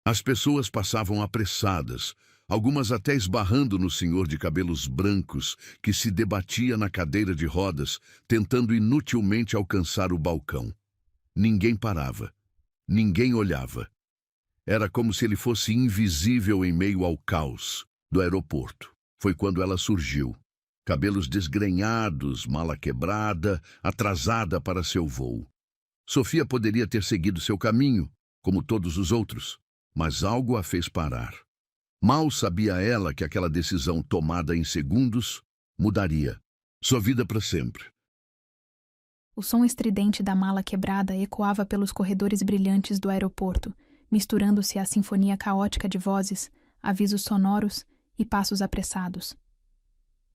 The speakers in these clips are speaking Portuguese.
As pessoas passavam apressadas, algumas até esbarrando no senhor de cabelos brancos que se debatia na cadeira de rodas, tentando inutilmente alcançar o balcão. Ninguém parava. Ninguém olhava. Era como se ele fosse invisível em meio ao caos do aeroporto. Foi quando ela surgiu. Cabelos desgrenhados, mala quebrada, atrasada para seu voo. Sofia poderia ter seguido seu caminho, como todos os outros, mas algo a fez parar. Mal sabia ela que aquela decisão tomada em segundos mudaria sua vida para sempre. O som estridente da mala quebrada ecoava pelos corredores brilhantes do aeroporto, misturando-se à sinfonia caótica de vozes, avisos sonoros e passos apressados.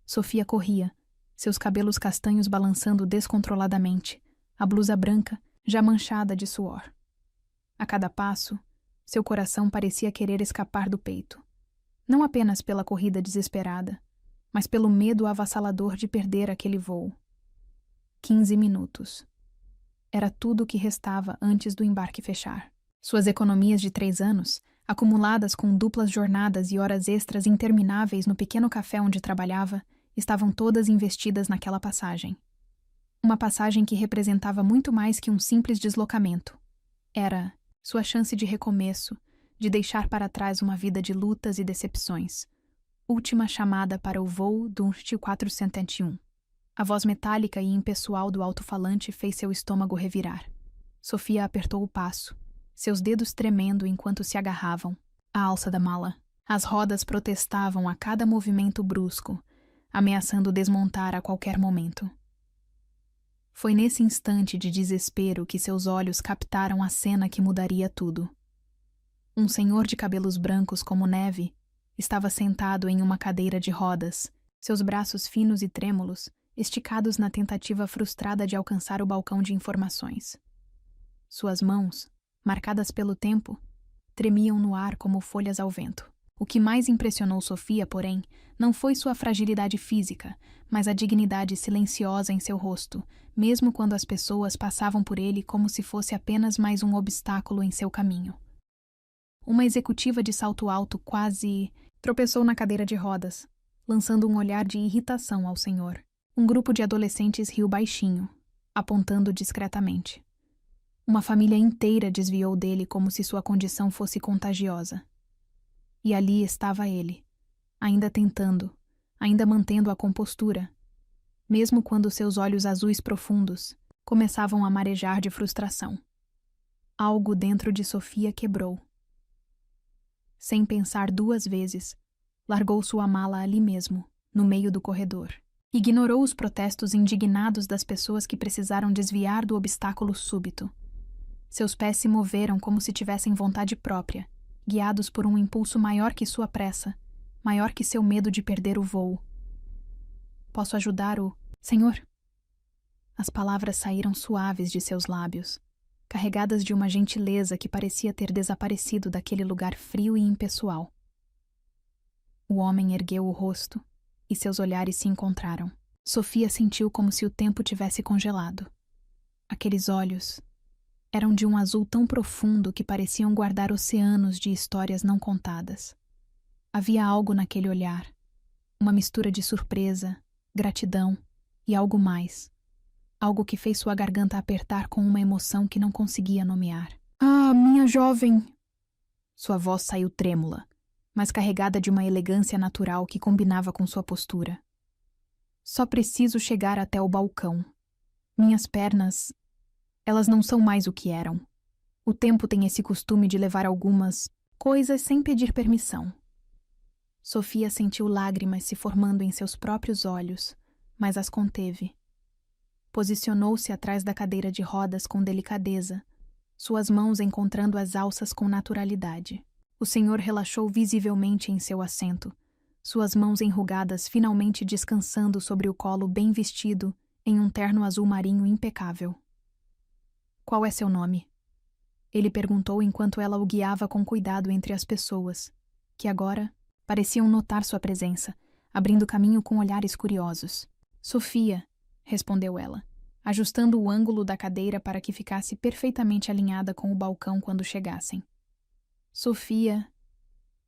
Sofia corria, seus cabelos castanhos balançando descontroladamente, a blusa branca já manchada de suor. A cada passo, seu coração parecia querer escapar do peito. Não apenas pela corrida desesperada, mas pelo medo avassalador de perder aquele voo. 15 minutos. Era tudo o que restava antes do embarque fechar. Suas economias de 3 anos, acumuladas com duplas jornadas e horas extras intermináveis no pequeno café onde trabalhava, estavam todas investidas naquela passagem. Uma passagem que representava muito mais que um simples deslocamento. Era sua chance de recomeço, de deixar para trás uma vida de lutas e decepções. Última chamada para o voo do 1401. A voz metálica e impessoal do alto-falante fez seu estômago revirar. Sofia apertou o passo, seus dedos tremendo enquanto se agarravam à alça da mala. As rodas protestavam a cada movimento brusco, ameaçando desmontar a qualquer momento. Foi nesse instante de desespero que seus olhos captaram a cena que mudaria tudo. Um senhor de cabelos brancos como neve estava sentado em uma cadeira de rodas, seus braços finos e trêmulos esticados na tentativa frustrada de alcançar o balcão de informações. Suas mãos, marcadas pelo tempo, tremiam no ar como folhas ao vento. O que mais impressionou Sofia, porém, não foi sua fragilidade física, mas a dignidade silenciosa em seu rosto, mesmo quando as pessoas passavam por ele como se fosse apenas mais um obstáculo em seu caminho. Uma executiva de salto alto quase tropeçou na cadeira de rodas, lançando um olhar de irritação ao senhor. Um grupo de adolescentes riu baixinho, apontando discretamente. Uma família inteira desviou dele como se sua condição fosse contagiosa. E ali estava ele, ainda tentando, ainda mantendo a compostura, mesmo quando seus olhos azuis profundos começavam a marejar de frustração. Algo dentro de Sofia quebrou. Sem pensar 2 vezes, largou sua mala ali mesmo, no meio do corredor. Ignorou os protestos indignados das pessoas que precisaram desviar do obstáculo súbito. Seus pés se moveram como se tivessem vontade própria, guiados por um impulso maior que sua pressa, maior que seu medo de perder o voo. Posso ajudar o... Senhor? As palavras saíram suaves de seus lábios, carregadas de uma gentileza que parecia ter desaparecido daquele lugar frio e impessoal. O homem ergueu o rosto e seus olhares se encontraram. Sofia sentiu como se o tempo tivesse congelado. Aqueles olhos eram de um azul tão profundo que pareciam guardar oceanos de histórias não contadas. Havia algo naquele olhar, uma mistura de surpresa, gratidão e algo mais. Algo que fez sua garganta apertar com uma emoção que não conseguia nomear. "Ah, minha jovem!" Sua voz saiu trêmula, mas carregada de uma elegância natural que combinava com sua postura. "Só preciso chegar até o balcão. Minhas pernas, elas não são mais o que eram. O tempo tem esse costume de levar algumas coisas sem pedir permissão." Sofia sentiu lágrimas se formando em seus próprios olhos, mas as conteve. Posicionou-se atrás da cadeira de rodas com delicadeza, suas mãos encontrando as alças com naturalidade. O senhor relaxou visivelmente em seu assento, suas mãos enrugadas finalmente descansando sobre o colo bem vestido em um terno azul marinho impecável. "Qual é seu nome?" Ele perguntou enquanto ela o guiava com cuidado entre as pessoas, que agora pareciam notar sua presença, abrindo caminho com olhares curiosos. "Sofia", respondeu ela, ajustando o ângulo da cadeira para que ficasse perfeitamente alinhada com o balcão quando chegassem. Sofia.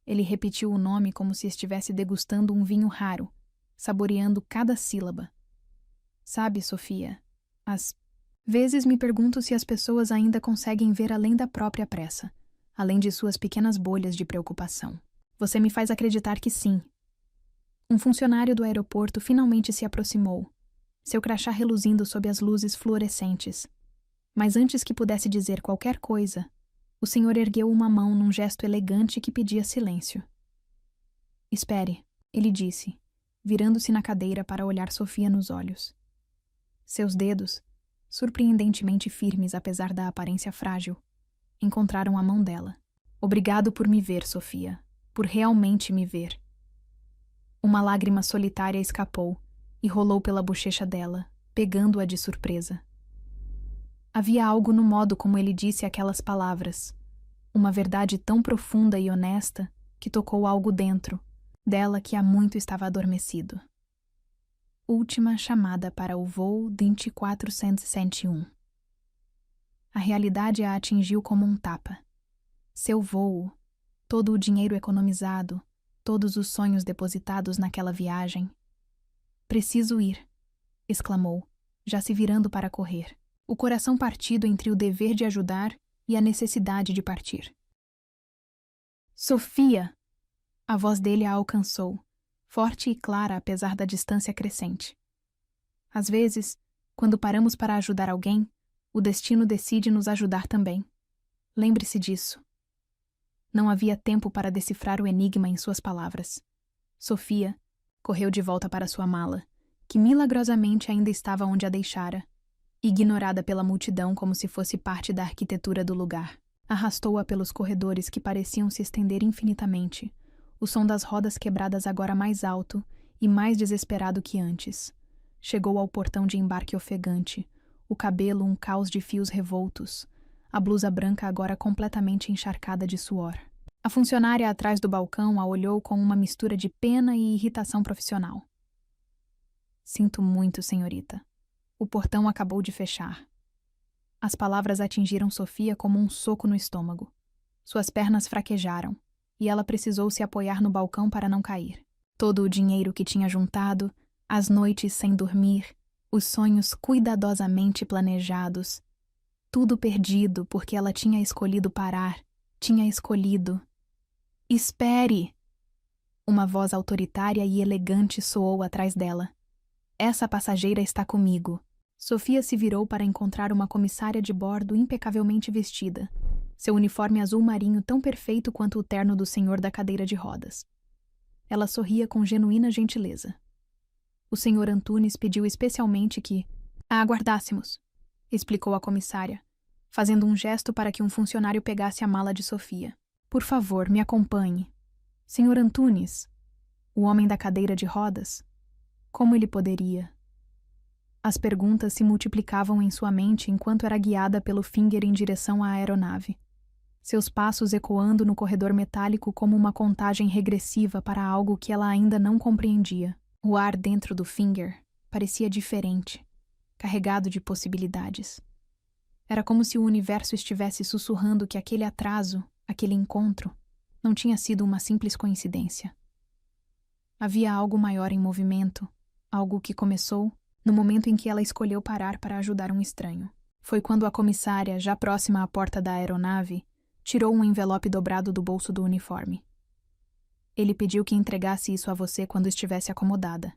Ele repetiu o nome como se estivesse degustando um vinho raro, saboreando cada sílaba. Sabe, Sofia, às vezes me pergunto se as pessoas ainda conseguem ver além da própria pressa, além de suas pequenas bolhas de preocupação. Você me faz acreditar que sim. Um funcionário do aeroporto finalmente se aproximou, seu crachá reluzindo sob as luzes fluorescentes. Mas antes que pudesse dizer qualquer coisa, o senhor ergueu uma mão num gesto elegante que pedia silêncio. Espere, ele disse, virando-se na cadeira para olhar Sofia nos olhos. Seus dedos, surpreendentemente firmes apesar da aparência frágil, encontraram a mão dela. Obrigado por me ver, Sofia, por realmente me ver. Uma lágrima solitária escapou e rolou pela bochecha dela, pegando-a de surpresa. Havia algo no modo como ele disse aquelas palavras, uma verdade tão profunda e honesta que tocou algo dentro dela que há muito estava adormecido. Última chamada para o voo 2401. A realidade a atingiu como um tapa. Seu voo, todo o dinheiro economizado, todos os sonhos depositados naquela viagem. Preciso ir, exclamou, já se virando para correr, o coração partido entre o dever de ajudar e a necessidade de partir. Sofia! A voz dele a alcançou, forte e clara apesar da distância crescente. Às vezes, quando paramos para ajudar alguém, o destino decide nos ajudar também. Lembre-se disso. Não havia tempo para decifrar o enigma em suas palavras. Sofia correu de volta para sua mala, que milagrosamente ainda estava onde a deixara, ignorada pela multidão como se fosse parte da arquitetura do lugar. Arrastou-a pelos corredores que pareciam se estender infinitamente, o som das rodas quebradas agora mais alto e mais desesperado que antes. Chegou ao portão de embarque ofegante, o cabelo um caos de fios revoltos, a blusa branca agora completamente encharcada de suor. A funcionária atrás do balcão a olhou com uma mistura de pena e irritação profissional. Sinto muito, senhorita. O portão acabou de fechar. As palavras atingiram Sofia como um soco no estômago. Suas pernas fraquejaram, e ela precisou se apoiar no balcão para não cair. Todo o dinheiro que tinha juntado, as noites sem dormir, os sonhos cuidadosamente planejados, tudo perdido porque ela tinha escolhido parar, tinha escolhido. Espere! Uma voz autoritária e elegante soou atrás dela. Essa passageira está comigo. Sofia se virou para encontrar uma comissária de bordo impecavelmente vestida, seu uniforme azul marinho tão perfeito quanto o terno do senhor da cadeira de rodas. Ela sorria com genuína gentileza. O senhor Antunes pediu especialmente que a aguardássemos, explicou a comissária, fazendo um gesto para que um funcionário pegasse a mala de Sofia. Por favor, me acompanhe. Senhor Antunes, o homem da cadeira de rodas? Como ele poderia? As perguntas se multiplicavam em sua mente enquanto era guiada pelo Finger em direção à aeronave. Seus passos ecoando no corredor metálico como uma contagem regressiva para algo que ela ainda não compreendia. O ar dentro do Finger parecia diferente, carregado de possibilidades. Era como se o universo estivesse sussurrando que aquele atraso, aquele encontro, não tinha sido uma simples coincidência. Havia algo maior em movimento, algo que começou no momento em que ela escolheu parar para ajudar um estranho. Foi quando a comissária, já próxima à porta da aeronave, tirou um envelope dobrado do bolso do uniforme. Ele pediu que entregasse isso a você quando estivesse acomodada.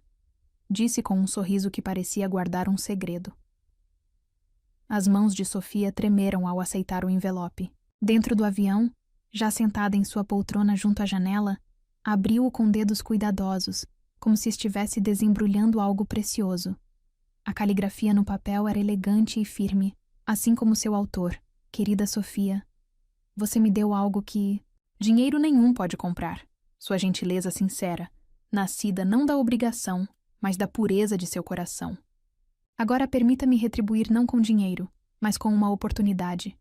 Disse com um sorriso que parecia guardar um segredo. As mãos de Sofia tremeram ao aceitar o envelope. Dentro do avião, já sentada em sua poltrona junto à janela, abriu-o com dedos cuidadosos, como se estivesse desembrulhando algo precioso. A caligrafia no papel era elegante e firme, assim como seu autor. Querida Sofia, você me deu algo que dinheiro nenhum pode comprar. Sua gentileza sincera, nascida não da obrigação, mas da pureza de seu coração. Agora permita-me retribuir não com dinheiro, mas com uma oportunidade.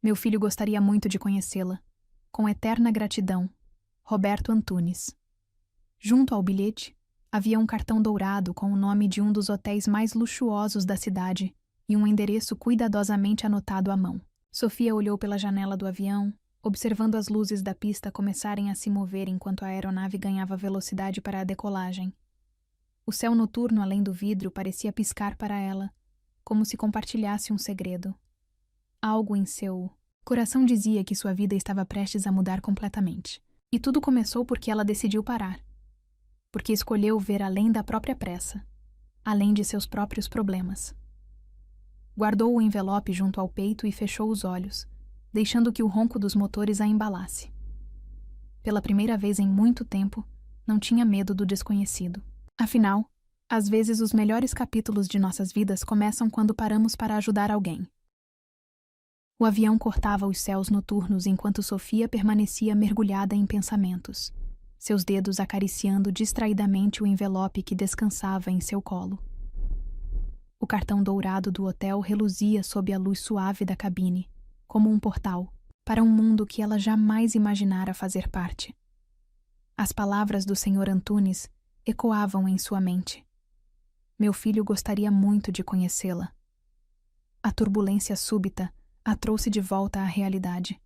Meu filho gostaria muito de conhecê-la. Com eterna gratidão, Roberto Antunes. Junto ao bilhete, havia um cartão dourado com o nome de um dos hotéis mais luxuosos da cidade e um endereço cuidadosamente anotado à mão. Sofia olhou pela janela do avião, observando as luzes da pista começarem a se mover enquanto a aeronave ganhava velocidade para a decolagem. O céu noturno além do vidro parecia piscar para ela, como se compartilhasse um segredo. Algo em seu coração dizia que sua vida estava prestes a mudar completamente. E tudo começou porque ela decidiu parar. Porque escolheu ver além da própria pressa, além de seus próprios problemas. Guardou o envelope junto ao peito e fechou os olhos, deixando que o ronco dos motores a embalasse. Pela primeira vez em muito tempo, não tinha medo do desconhecido. Afinal, às vezes os melhores capítulos de nossas vidas começam quando paramos para ajudar alguém. O avião cortava os céus noturnos enquanto Sofia permanecia mergulhada em pensamentos, seus dedos acariciando distraidamente o envelope que descansava em seu colo. O cartão dourado do hotel reluzia sob a luz suave da cabine, como um portal para um mundo que ela jamais imaginara fazer parte. As palavras do Sr. Antunes ecoavam em sua mente. Meu filho gostaria muito de conhecê-la. A turbulência súbita a trouxe de volta à realidade.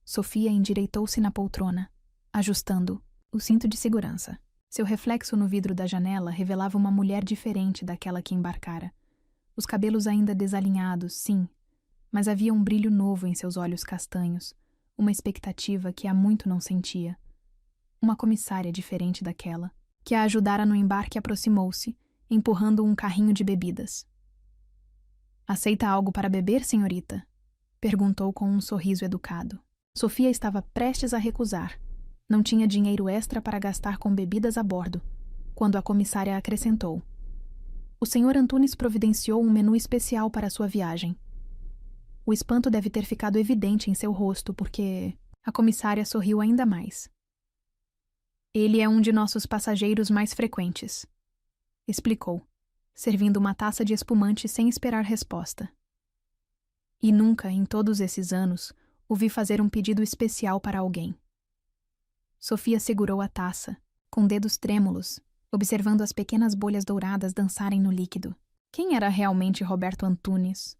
Sofia endireitou-se na poltrona, ajustando o cinto de segurança. Seu reflexo no vidro da janela revelava uma mulher diferente daquela que embarcara. Os cabelos ainda desalinhados, sim, mas havia um brilho novo em seus olhos castanhos, uma expectativa que há muito não sentia. Uma comissária diferente daquela, que a ajudara no embarque, aproximou-se, empurrando um carrinho de bebidas. "Aceita algo para beber, senhorita?" perguntou com um sorriso educado. Sofia estava prestes a recusar. Não tinha dinheiro extra para gastar com bebidas a bordo, quando a comissária acrescentou: "O Sr. Antunes providenciou um menu especial para sua viagem." O espanto deve ter ficado evidente em seu rosto, porque a comissária sorriu ainda mais. "Ele é um de nossos passageiros mais frequentes", explicou, servindo uma taça de espumante sem esperar resposta. E nunca, em todos esses anos, o vi fazer um pedido especial para alguém. Sofia segurou a taça, com dedos trêmulos, observando as pequenas bolhas douradas dançarem no líquido. Quem era realmente Roberto Antunes?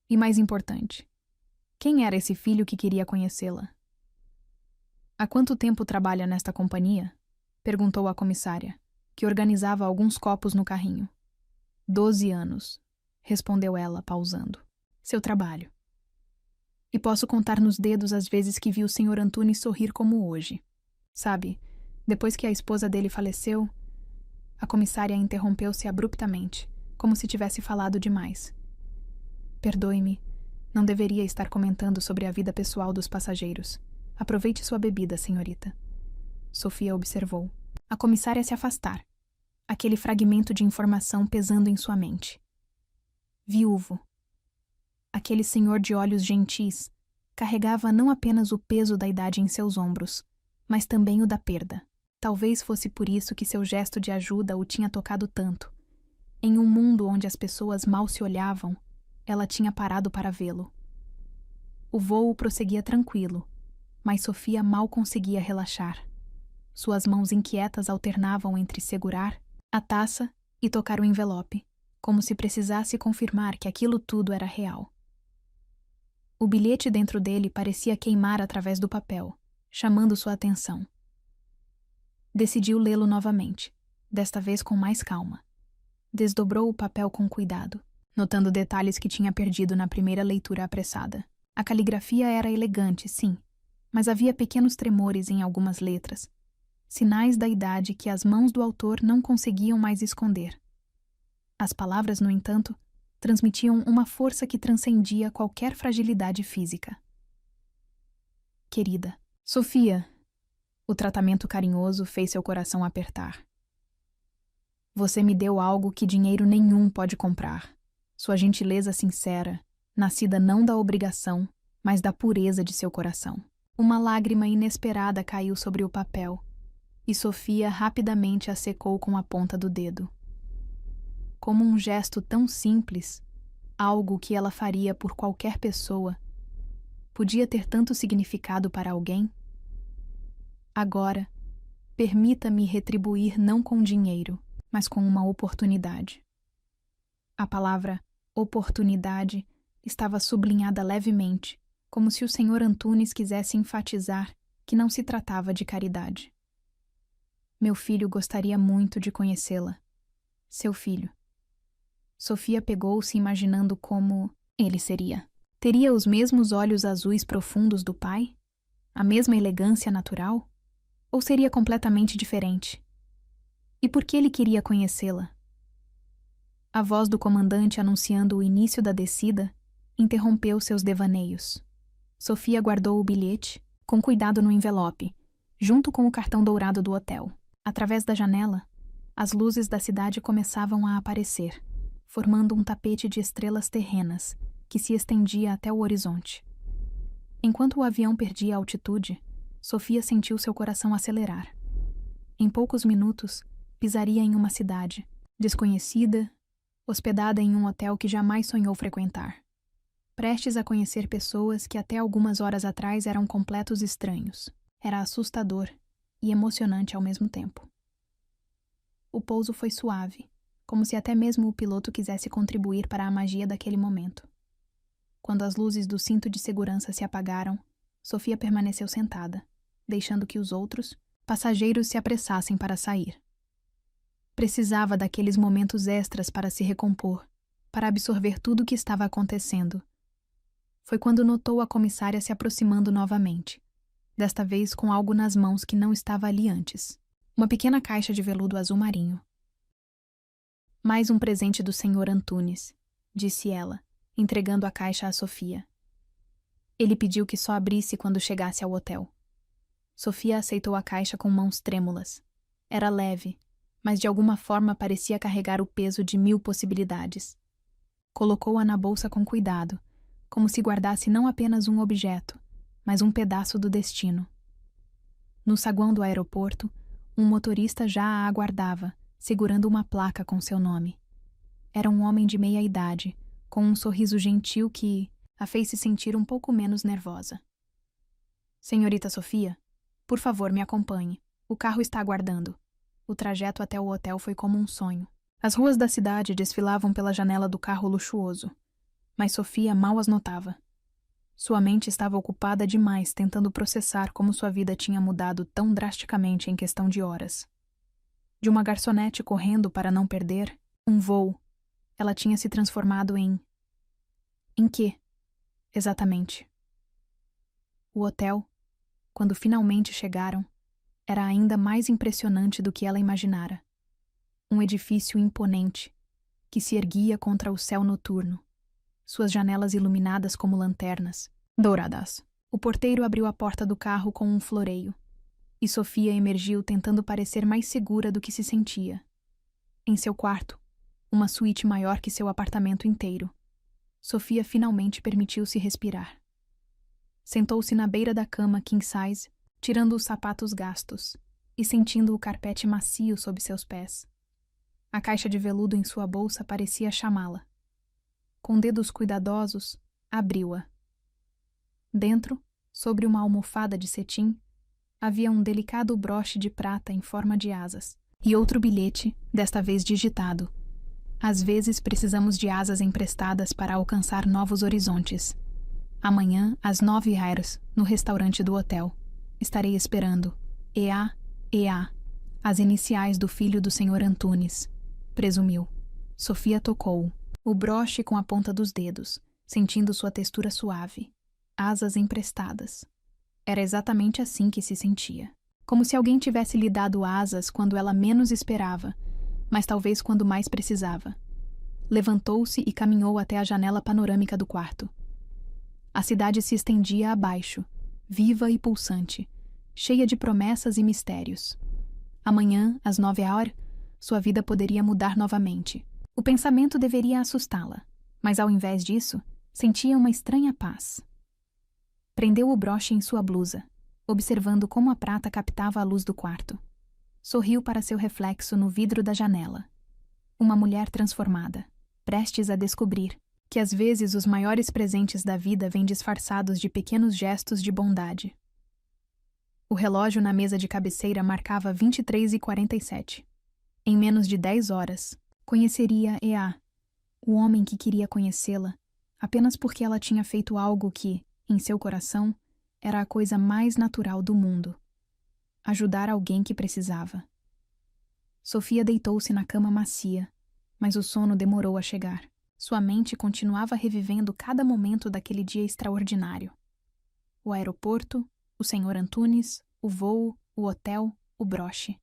E mais importante, quem era esse filho que queria conhecê-la? "Há quanto tempo trabalha nesta companhia?" perguntou a comissária, que organizava alguns copos no carrinho. 12 anos, respondeu ela, pausando. "Seu trabalho. E posso contar nos dedos as vezes que vi o Sr. Antunes sorrir como hoje. Sabe, depois que a esposa dele faleceu..." A comissária interrompeu-se abruptamente, como se tivesse falado demais. "Perdoe-me, não deveria estar comentando sobre a vida pessoal dos passageiros. Aproveite sua bebida, senhorita." Sofia observou a comissária se afastar, aquele fragmento de informação pesando em sua mente. Viúvo. Aquele senhor de olhos gentis carregava não apenas o peso da idade em seus ombros, mas também o da perda. Talvez fosse por isso que seu gesto de ajuda o tinha tocado tanto. Em um mundo onde as pessoas mal se olhavam, ela tinha parado para vê-lo. O voo prosseguia tranquilo, mas Sofia mal conseguia relaxar. Suas mãos inquietas alternavam entre segurar a taça e tocar o envelope, como se precisasse confirmar que aquilo tudo era real. O bilhete dentro dele parecia queimar através do papel, chamando sua atenção. Decidiu lê-lo novamente, desta vez com mais calma. Desdobrou o papel com cuidado, notando detalhes que tinha perdido na primeira leitura apressada. A caligrafia era elegante, sim, mas havia pequenos tremores em algumas letras, sinais da idade que as mãos do autor não conseguiam mais esconder. As palavras, no entanto, transmitiam uma força que transcendia qualquer fragilidade física. "Querida, Sofia." O tratamento carinhoso fez seu coração apertar. "Você me deu algo que dinheiro nenhum pode comprar. Sua gentileza sincera, nascida não da obrigação, mas da pureza de seu coração." Uma lágrima inesperada caiu sobre o papel, e Sofia rapidamente a secou com a ponta do dedo. Como um gesto tão simples, algo que ela faria por qualquer pessoa, podia ter tanto significado para alguém? Agora, permita-me retribuir não com dinheiro, mas com uma oportunidade. A palavra oportunidade estava sublinhada levemente, como se o Sr. Antunes quisesse enfatizar que não se tratava de caridade. Meu filho gostaria muito de conhecê-la. Seu filho. Sofia pegou-se imaginando como ele seria. Teria os mesmos olhos azuis profundos do pai? A mesma elegância natural? Ou seria completamente diferente? E por que ele queria conhecê-la? A voz do comandante anunciando o início da descida interrompeu seus devaneios. Sofia guardou o bilhete, com cuidado no envelope, junto com o cartão dourado do hotel. Através da janela, as luzes da cidade começavam a aparecer, formando um tapete de estrelas terrenas que se estendia até o horizonte. Enquanto o avião perdia altitude, Sofia sentiu seu coração acelerar. Em poucos minutos, pisaria em uma cidade, desconhecida, hospedada em um hotel que jamais sonhou frequentar. Prestes a conhecer pessoas que até algumas horas atrás eram completos estranhos. Era assustador e emocionante ao mesmo tempo. O pouso foi suave, como se até mesmo o piloto quisesse contribuir para a magia daquele momento. Quando as luzes do cinto de segurança se apagaram, Sofia permaneceu sentada, deixando que os outros passageiros se apressassem para sair. Precisava daqueles momentos extras para se recompor, para absorver tudo o que estava acontecendo. Foi quando notou a comissária se aproximando novamente, desta vez com algo nas mãos que não estava ali antes. Uma pequena caixa de veludo azul marinho. Mais um presente do Sr. Antunes, disse ela, entregando a caixa a Sofia. Ele pediu que só abrisse quando chegasse ao hotel. Sofia aceitou a caixa com mãos trêmulas. Era leve, mas de alguma forma parecia carregar o peso de 1000 possibilidades. Colocou-a na bolsa com cuidado, como se guardasse não apenas um objeto, mas um pedaço do destino. No saguão do aeroporto, um motorista já a aguardava, segurando uma placa com seu nome. Era um homem de meia idade, com um sorriso gentil que a fez se sentir um pouco menos nervosa. Senhorita Sofia, por favor, me acompanhe. O carro está aguardando. O trajeto até o hotel foi como um sonho. As ruas da cidade desfilavam pela janela do carro luxuoso, mas Sofia mal as notava. Sua mente estava ocupada demais tentando processar como sua vida tinha mudado tão drasticamente em questão de horas. De uma garçonete correndo para não perder um voo, ela tinha se transformado em... Em quê? Exatamente. O hotel, quando finalmente chegaram, era ainda mais impressionante do que ela imaginara. Um edifício imponente, que se erguia contra o céu noturno, suas janelas iluminadas como lanternas, douradas. O porteiro abriu a porta do carro com um floreio, e Sofia emergiu tentando parecer mais segura do que se sentia. Em seu quarto, uma suíte maior que seu apartamento inteiro, Sofia finalmente permitiu-se respirar. Sentou-se na beira da cama king size, tirando os sapatos gastos e sentindo o carpete macio sob seus pés. A caixa de veludo em sua bolsa parecia chamá-la. Com dedos cuidadosos, abriu-a. Dentro, sobre uma almofada de cetim, havia um delicado broche de prata em forma de asas e outro bilhete, desta vez digitado. Às vezes precisamos de asas emprestadas para alcançar novos horizontes. Amanhã, às 9h, no restaurante do hotel. Estarei esperando. E.A. E.A. As iniciais do filho do Sr. Antunes. Presumiu. Sofia tocou o broche com a ponta dos dedos, sentindo sua textura suave. Asas emprestadas. Era exatamente assim que se sentia. Como se alguém tivesse lhe dado asas quando ela menos esperava, mas talvez quando mais precisava. Levantou-se e caminhou até a janela panorâmica do quarto. A cidade se estendia abaixo, viva e pulsante, cheia de promessas e mistérios. Amanhã, às 9h, sua vida poderia mudar novamente. O pensamento deveria assustá-la, mas ao invés disso, sentia uma estranha paz. Prendeu o broche em sua blusa, observando como a prata captava a luz do quarto. Sorriu para seu reflexo no vidro da janela. Uma mulher transformada, prestes a descobrir que às vezes os maiores presentes da vida vêm disfarçados de pequenos gestos de bondade. O relógio na mesa de cabeceira marcava 23h47. Em menos de 10 horas, conheceria E.A., o homem que queria conhecê-la, apenas porque ela tinha feito algo que, Em seu coração, era a coisa mais natural do mundo. Ajudar alguém que precisava. Sofia deitou-se na cama macia, mas o sono demorou a chegar. Sua mente continuava revivendo cada momento daquele dia extraordinário. O aeroporto, o Sr. Antunes, o voo, o hotel, o broche.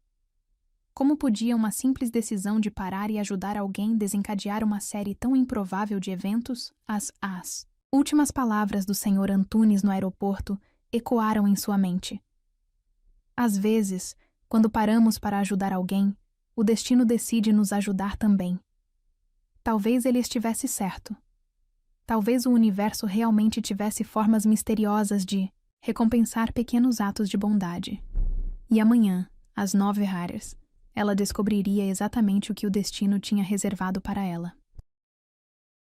Como podia uma simples decisão de parar e ajudar alguém desencadear uma série tão improvável de eventos? As últimas palavras do Sr. Antunes no aeroporto ecoaram em sua mente. Às vezes, quando paramos para ajudar alguém, o destino decide nos ajudar também. Talvez ele estivesse certo. Talvez o universo realmente tivesse formas misteriosas de recompensar pequenos atos de bondade. E amanhã, às 9h, ela descobriria exatamente o que o destino tinha reservado para ela.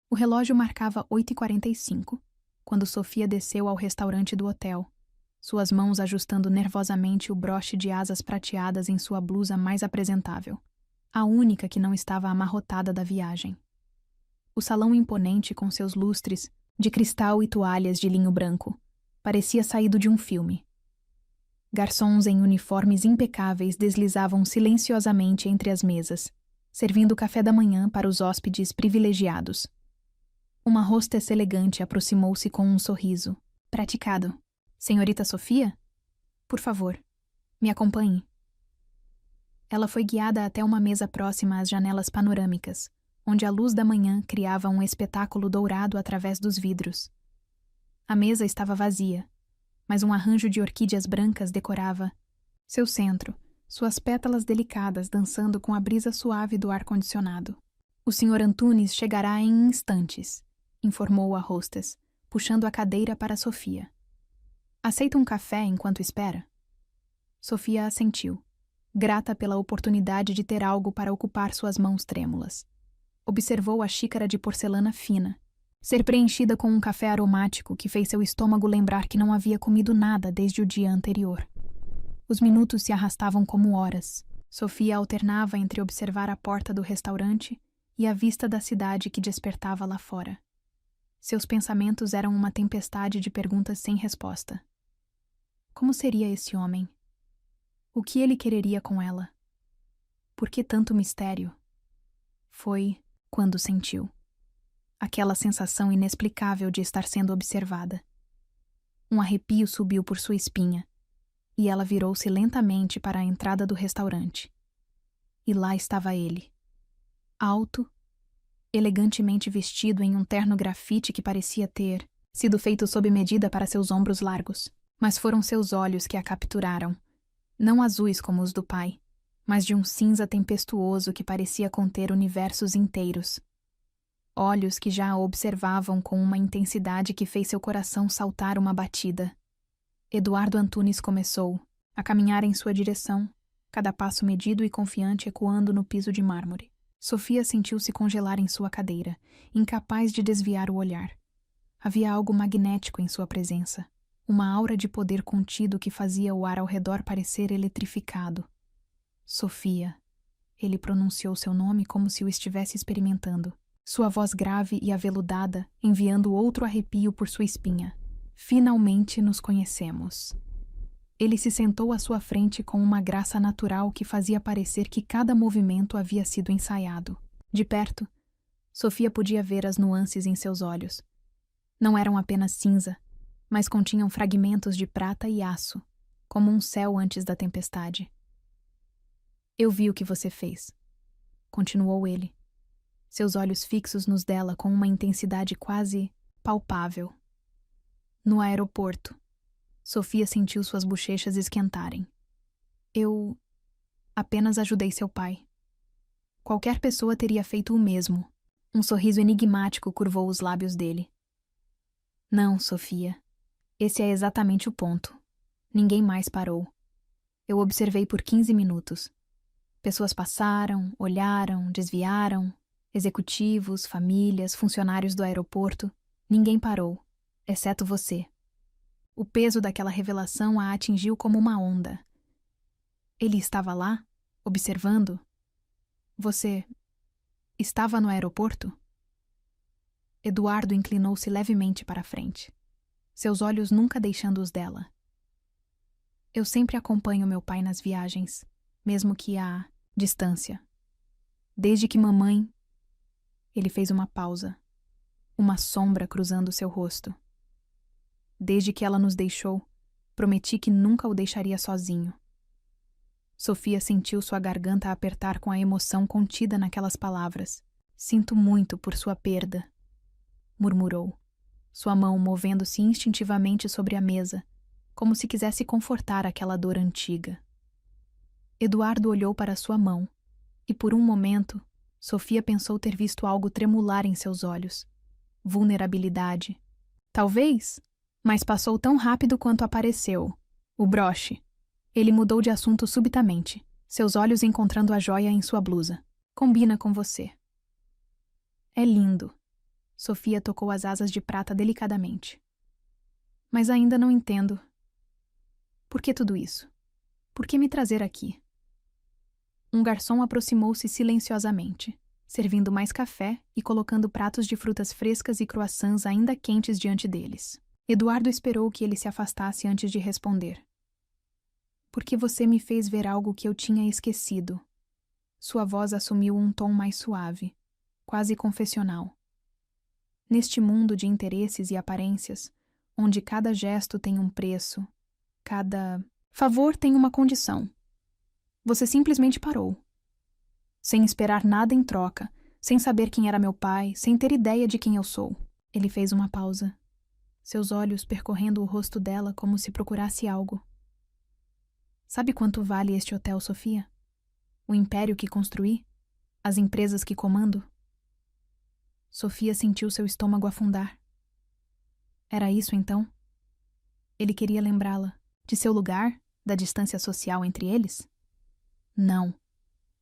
O relógio marcava 8h45, quando Sofia desceu ao restaurante do hotel, suas mãos ajustando nervosamente o broche de asas prateadas em sua blusa mais apresentável, a única que não estava amarrotada da viagem. O salão imponente com seus lustres, de cristal e toalhas de linho branco, parecia saído de um filme. Garçons em uniformes impecáveis deslizavam silenciosamente entre as mesas, servindo café da manhã para os hóspedes privilegiados. Uma hostess elegante aproximou-se com um sorriso. Praticado. Senhorita Sofia? Por favor, me acompanhe. Ela foi guiada até uma mesa próxima às janelas panorâmicas, onde a luz da manhã criava um espetáculo dourado através dos vidros. A mesa estava vazia, mas um arranjo de orquídeas brancas decorava seu centro, suas pétalas delicadas dançando com a brisa suave do ar-condicionado. O Sr. Antunes chegará em instantes, informou a hostess, puxando a cadeira para Sofia. Aceita um café enquanto espera? Sofia assentiu, grata pela oportunidade de ter algo para ocupar suas mãos trêmulas. Observou a xícara de porcelana fina, ser preenchida com um café aromático que fez seu estômago lembrar que não havia comido nada desde o dia anterior. Os minutos se arrastavam como horas. Sofia alternava entre observar a porta do restaurante e a vista da cidade que despertava lá fora. Seus pensamentos eram uma tempestade de perguntas sem resposta. Como seria esse homem? O que ele quereria com ela? Por que tanto mistério? Foi quando sentiu aquela sensação inexplicável de estar sendo observada. Um arrepio subiu por sua espinha, e ela virou-se lentamente para a entrada do restaurante. E lá estava ele, alto, elegantemente vestido em um terno grafite que parecia ter sido feito sob medida para seus ombros largos. Mas foram seus olhos que a capturaram, não azuis como os do pai, mas de um cinza tempestuoso que parecia conter universos inteiros. Olhos que já a observavam com uma intensidade que fez seu coração saltar uma batida. Eduardo Antunes começou a caminhar em sua direção, cada passo medido e confiante ecoando no piso de mármore. Sofia sentiu-se congelar em sua cadeira, incapaz de desviar o olhar. Havia algo magnético em sua presença, uma aura de poder contido que fazia o ar ao redor parecer eletrificado. Sofia. Ele pronunciou seu nome como se o estivesse experimentando. Sua voz grave e aveludada, enviando outro arrepio por sua espinha. Finalmente nos conhecemos. Ele se sentou à sua frente com uma graça natural que fazia parecer que cada movimento havia sido ensaiado. De perto, Sofia podia ver as nuances em seus olhos. Não eram apenas cinza, mas continham fragmentos de prata e aço, como um céu antes da tempestade. Eu vi o que você fez, continuou ele, seus olhos fixos nos dela com uma intensidade quase palpável. No aeroporto, Sofia sentiu suas bochechas esquentarem. Eu apenas ajudei seu pai. Qualquer pessoa teria feito o mesmo. Um sorriso enigmático curvou os lábios dele. Não, Sofia. Esse é exatamente o ponto. Ninguém mais parou. Eu observei por 15 minutos. Pessoas passaram, olharam, desviaram. Executivos, famílias, funcionários do aeroporto. Ninguém parou, exceto você. O peso daquela revelação a atingiu como uma onda. Ele estava lá, observando? Você estava no aeroporto? Eduardo inclinou-se levemente para a frente. seus olhos nunca deixando os dela. Eu sempre acompanho meu pai nas viagens, mesmo que à distância. Desde que mamãe... Ele fez uma pausa, uma sombra cruzando seu rosto. Desde que ela nos deixou, prometi que nunca o deixaria sozinho. Sofia sentiu sua garganta apertar com a emoção contida naquelas palavras. Sinto muito por sua perda, murmurou, sua mão movendo-se instintivamente sobre a mesa, como se quisesse confortar aquela dor antiga. Eduardo olhou para sua mão, e por um momento, Sofia pensou ter visto algo tremular em seus olhos. Vulnerabilidade. Talvez, mas passou tão rápido quanto apareceu. O broche. Ele mudou de assunto subitamente, seus olhos encontrando a joia em sua blusa. Combina com você. É lindo. Sofia tocou as asas de prata delicadamente. Mas ainda não entendo. Por que tudo isso? Por que me trazer aqui? Um garçom aproximou-se silenciosamente, servindo mais café e colocando pratos de frutas frescas e croissants ainda quentes diante deles. Eduardo esperou que ele se afastasse antes de responder. Porque você me fez ver algo que eu tinha esquecido. Sua voz assumiu um tom mais suave, quase confessional. Neste mundo de interesses e aparências, onde cada gesto tem um preço, cada favor tem uma condição. Você simplesmente parou. Sem esperar nada em troca, sem saber quem era meu pai, sem ter ideia de quem eu sou. Ele fez uma pausa, seus olhos percorrendo o rosto dela como se procurasse algo. Sabe quanto vale este hotel, Sofia? O império que construí? As empresas que comando? Sofia sentiu seu estômago afundar. Era isso, então? Ele queria lembrá-la de seu lugar, da distância social entre eles? Não,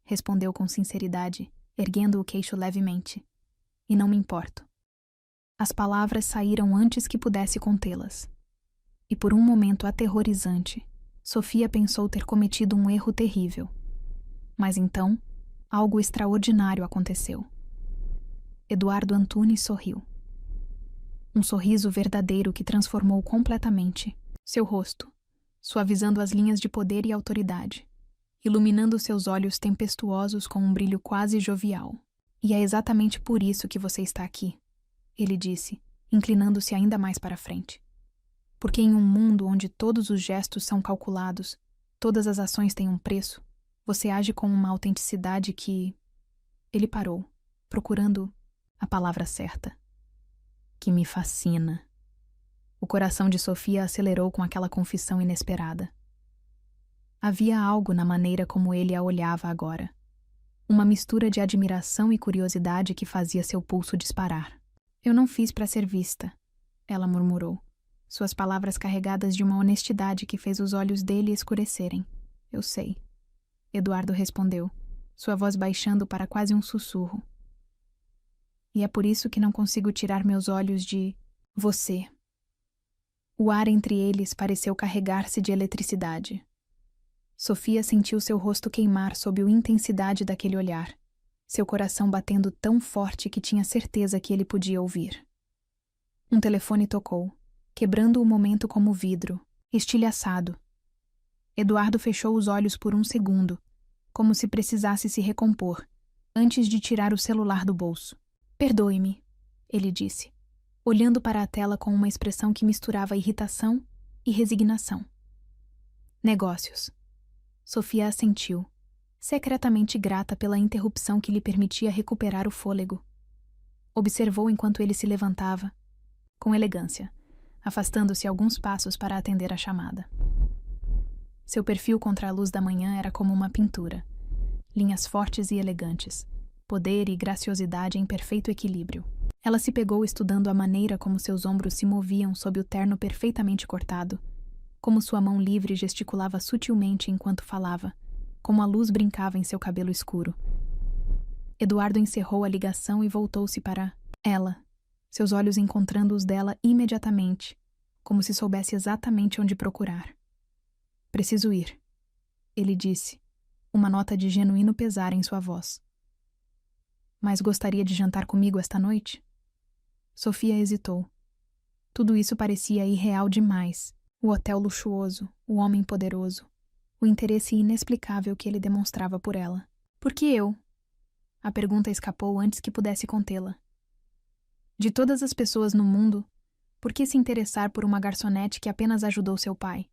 respondeu com sinceridade, erguendo o queixo levemente. E não me importo. As palavras saíram antes que pudesse contê-las. E por um momento aterrorizante, Sofia pensou ter cometido um erro terrível. Mas então, algo extraordinário aconteceu. Eduardo Antunes sorriu. Um sorriso verdadeiro que transformou completamente seu rosto, suavizando as linhas de poder e autoridade, iluminando seus olhos tempestuosos com um brilho quase jovial. E é exatamente por isso que você está aqui, ele disse, inclinando-se ainda mais para frente. Porque em um mundo onde todos os gestos são calculados, todas as ações têm um preço, você age com uma autenticidade que... Ele parou, procurando a palavra certa. Que me fascina. O coração de Sofia acelerou com aquela confissão inesperada. Havia algo na maneira como ele a olhava agora. Uma mistura de admiração e curiosidade que fazia seu pulso disparar. Eu não fiz para ser vista, ela murmurou, suas palavras carregadas de uma honestidade que fez os olhos dele escurecerem. Eu sei. Eduardo respondeu, sua voz baixando para quase um sussurro. E é por isso que não consigo tirar meus olhos de você. O ar entre eles pareceu carregar-se de eletricidade. Sofia sentiu seu rosto queimar sob a intensidade daquele olhar, seu coração batendo tão forte que tinha certeza que ele podia ouvir. Um telefone tocou, quebrando o momento como vidro, estilhaçado. Eduardo fechou os olhos por um segundo, como se precisasse se recompor, antes de tirar o celular do bolso. Perdoe-me, ele disse, olhando para a tela com uma expressão que misturava irritação e resignação. Negócios. Sofia assentiu, secretamente grata pela interrupção que lhe permitia recuperar o fôlego. Observou enquanto ele se levantava, com elegância, afastando-se alguns passos para atender a chamada. Seu perfil contra a luz da manhã era como uma pintura. Linhas fortes e elegantes, poder e graciosidade em perfeito equilíbrio. Ela se pegou estudando a maneira como seus ombros se moviam sob o terno perfeitamente cortado, como sua mão livre gesticulava sutilmente enquanto falava, como a luz brincava em seu cabelo escuro. Eduardo encerrou a ligação e voltou-se para ela, seus olhos encontrando os dela imediatamente, como se soubesse exatamente onde procurar. Preciso ir, ele disse, uma nota de genuíno pesar em sua voz. Mas gostaria de jantar comigo esta noite? Sofia hesitou. Tudo isso parecia irreal demais. O hotel luxuoso, o homem poderoso, o interesse inexplicável que ele demonstrava por ela. Por que eu? A pergunta escapou antes que pudesse contê-la. De todas as pessoas no mundo, por que se interessar por uma garçonete que apenas ajudou seu pai?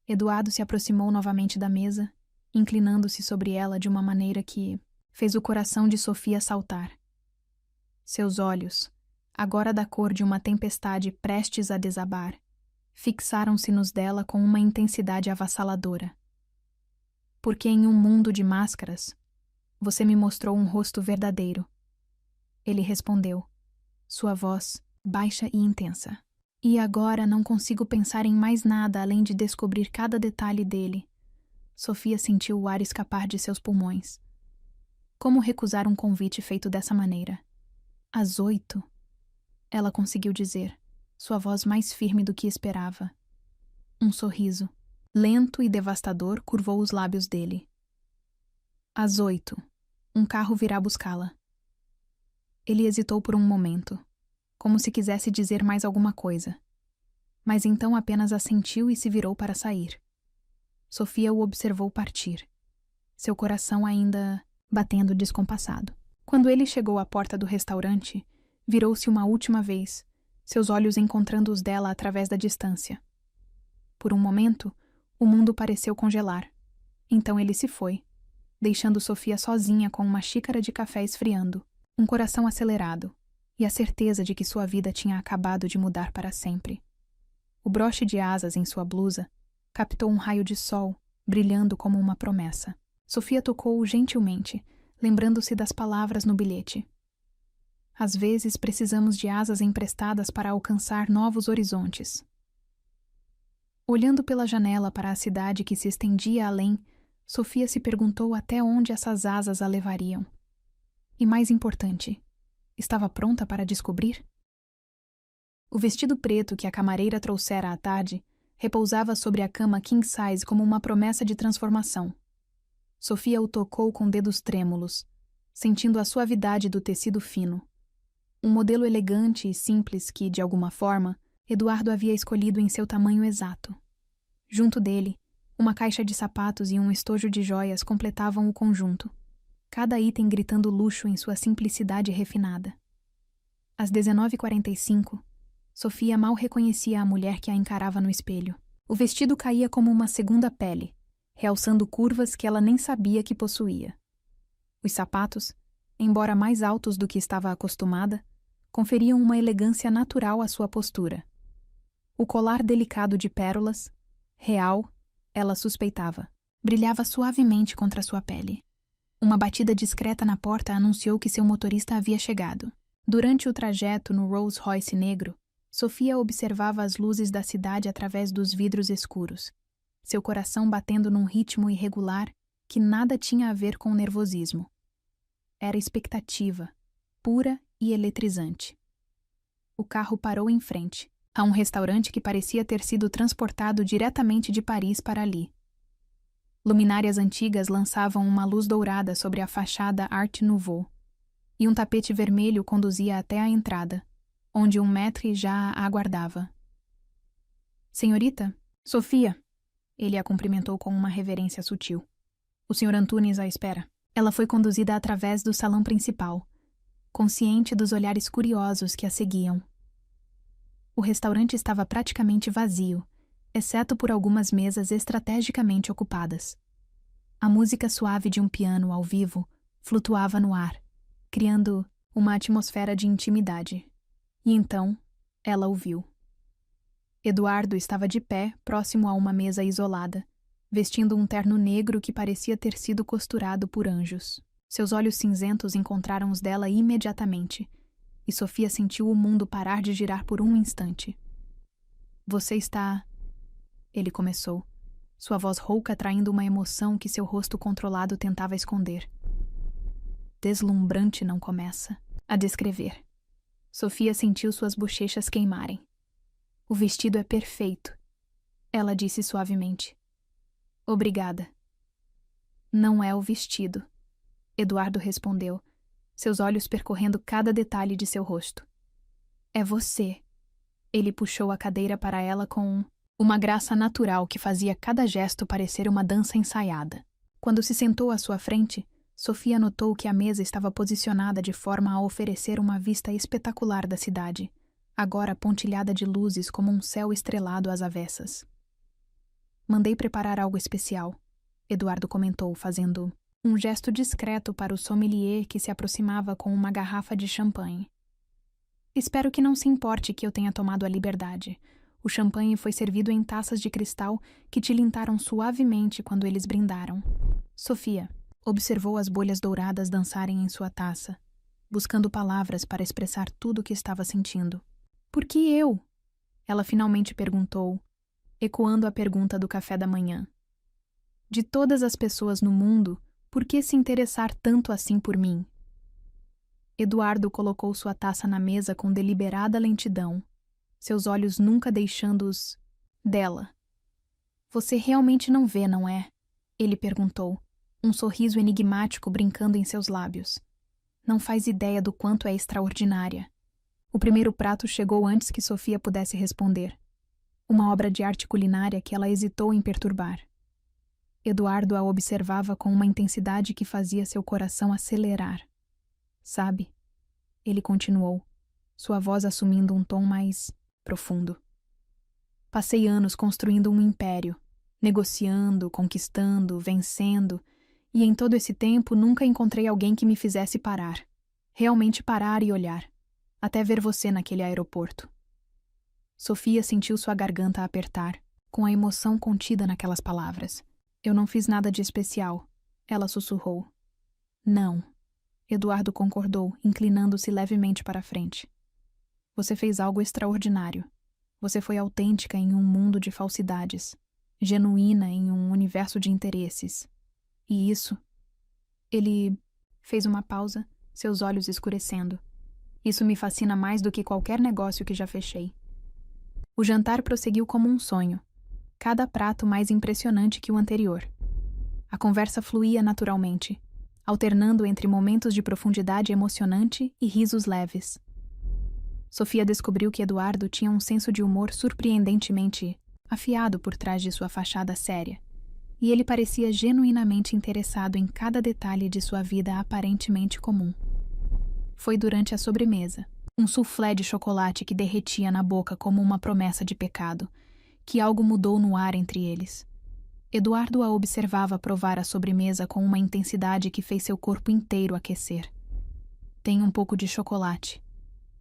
Eduardo se aproximou novamente da mesa, inclinando-se sobre ela de uma maneira que fez o coração de Sofia saltar. Seus olhos, agora da cor de uma tempestade prestes a desabar, fixaram-se nos dela com uma intensidade avassaladora. Porque em um mundo de máscaras, você me mostrou um rosto verdadeiro. Ele respondeu, sua voz baixa e intensa. E agora não consigo pensar em mais nada além de descobrir cada detalhe dele. Sofia sentiu o ar escapar de seus pulmões. Como recusar um convite feito dessa maneira? Às 8, ela conseguiu dizer, sua voz mais firme do que esperava. Um sorriso, lento e devastador, curvou os lábios dele. Às 8, um carro virá buscá-la. Ele hesitou por um momento, como se quisesse dizer mais alguma coisa. Mas então apenas assentiu e se virou para sair. Sofia o observou partir, seu coração ainda batendo descompassado. Quando ele chegou à porta do restaurante, virou-se uma última vez, seus olhos encontrando os dela através da distância. Por um momento, o mundo pareceu congelar. Então ele se foi, deixando Sofia sozinha com uma xícara de café esfriando, um coração acelerado, e a certeza de que sua vida tinha acabado de mudar para sempre. O broche de asas em sua blusa captou um raio de sol, brilhando como uma promessa. Sofia tocou-o gentilmente, lembrando-se das palavras no bilhete. Às vezes precisamos de asas emprestadas para alcançar novos horizontes. Olhando pela janela para a cidade que se estendia além, Sofia se perguntou até onde essas asas a levariam. E mais importante, estava pronta para descobrir? O vestido preto que a camareira trouxera à tarde repousava sobre a cama king size como uma promessa de transformação. Sofia o tocou com dedos trêmulos, sentindo a suavidade do tecido fino. Um modelo elegante e simples que, de alguma forma, Eduardo havia escolhido em seu tamanho exato. Junto dele, uma caixa de sapatos e um estojo de joias completavam o conjunto, cada item gritando luxo em sua simplicidade refinada. Às 19h45, Sofia mal reconhecia a mulher que a encarava no espelho. O vestido caía como uma segunda pele, realçando curvas que ela nem sabia que possuía. Os sapatos, embora mais altos do que estava acostumada, conferiam uma elegância natural à sua postura. O colar delicado de pérolas, real, ela suspeitava, brilhava suavemente contra sua pele. Uma batida discreta na porta anunciou que seu motorista havia chegado. Durante o trajeto no Rolls Royce negro, Sofia observava as luzes da cidade através dos vidros escuros, seu coração batendo num ritmo irregular que nada tinha a ver com nervosismo. Era expectativa, pura e eletrizante. O carro parou em frente, a um restaurante que parecia ter sido transportado diretamente de Paris para ali. Luminárias antigas lançavam uma luz dourada sobre a fachada Art Nouveau, e um tapete vermelho conduzia até a entrada, onde um maître já a aguardava. Senhorita? Sofia! Ele a cumprimentou com uma reverência sutil. O Sr. Antunes a espera. Ela foi conduzida através do salão principal, consciente dos olhares curiosos que a seguiam. O restaurante estava praticamente vazio, exceto por algumas mesas estrategicamente ocupadas. A música suave de um piano ao vivo flutuava no ar, criando uma atmosfera de intimidade. E então, ela o viu. Eduardo estava de pé, próximo a uma mesa isolada, vestindo um terno negro que parecia ter sido costurado por anjos. Seus olhos cinzentos encontraram os dela imediatamente, e Sofia sentiu o mundo parar de girar por um instante. Você está... Ele começou, sua voz rouca traindo uma emoção que seu rosto controlado tentava esconder. Deslumbrante não começa a descrever. Sofia sentiu suas bochechas queimarem. O vestido é perfeito, ela disse suavemente. Obrigada. Não é o vestido, Eduardo respondeu, seus olhos percorrendo cada detalhe de seu rosto. É você. Ele puxou a cadeira para ela com uma graça natural que fazia cada gesto parecer uma dança ensaiada. Quando se sentou à sua frente, Sofia notou que a mesa estava posicionada de forma a oferecer uma vista espetacular da cidade, agora pontilhada de luzes como um céu estrelado às avessas. Mandei preparar algo especial, Eduardo comentou, fazendo um gesto discreto para o sommelier que se aproximava com uma garrafa de champanhe. Espero que não se importe que eu tenha tomado a liberdade. O champanhe foi servido em taças de cristal que tilintaram suavemente quando eles brindaram. Sofia observou as bolhas douradas dançarem em sua taça, buscando palavras para expressar tudo o que estava sentindo. Por que eu? Ela finalmente perguntou, ecoando a pergunta do café da manhã. De todas as pessoas no mundo, por que se interessar tanto assim por mim? Eduardo colocou sua taça na mesa com deliberada lentidão, seus olhos nunca deixando-os dela. Você realmente não vê, não é? Ele perguntou, um sorriso enigmático brincando em seus lábios. Não faz ideia do quanto é extraordinária. O primeiro prato chegou antes que Sofia pudesse responder. Uma obra de arte culinária que ela hesitou em perturbar. Eduardo a observava com uma intensidade que fazia seu coração acelerar. Sabe? Ele continuou, sua voz assumindo um tom mais profundo. Passei anos construindo um império, negociando, conquistando, vencendo, e em todo esse tempo nunca encontrei alguém que me fizesse parar. Realmente parar e olhar, até ver você naquele aeroporto. Sofia sentiu sua garganta apertar, com a emoção contida naquelas palavras. Eu não fiz nada de especial, ela sussurrou. Não. Eduardo concordou, inclinando-se levemente para a frente. Você fez algo extraordinário. Você foi autêntica em um mundo de falsidades, genuína em um universo de interesses. E isso... Ele fez uma pausa, seus olhos escurecendo. Isso me fascina mais do que qualquer negócio que já fechei. O jantar prosseguiu como um sonho, cada prato mais impressionante que o anterior. A conversa fluía naturalmente, alternando entre momentos de profundidade emocionante e risos leves. Sofia descobriu que Eduardo tinha um senso de humor surpreendentemente afiado por trás de sua fachada séria, e ele parecia genuinamente interessado em cada detalhe de sua vida aparentemente comum. Foi durante a sobremesa, um soufflé de chocolate que derretia na boca como uma promessa de pecado, que algo mudou no ar entre eles. Eduardo a observava provar a sobremesa com uma intensidade que fez seu corpo inteiro aquecer. Tem um pouco de chocolate,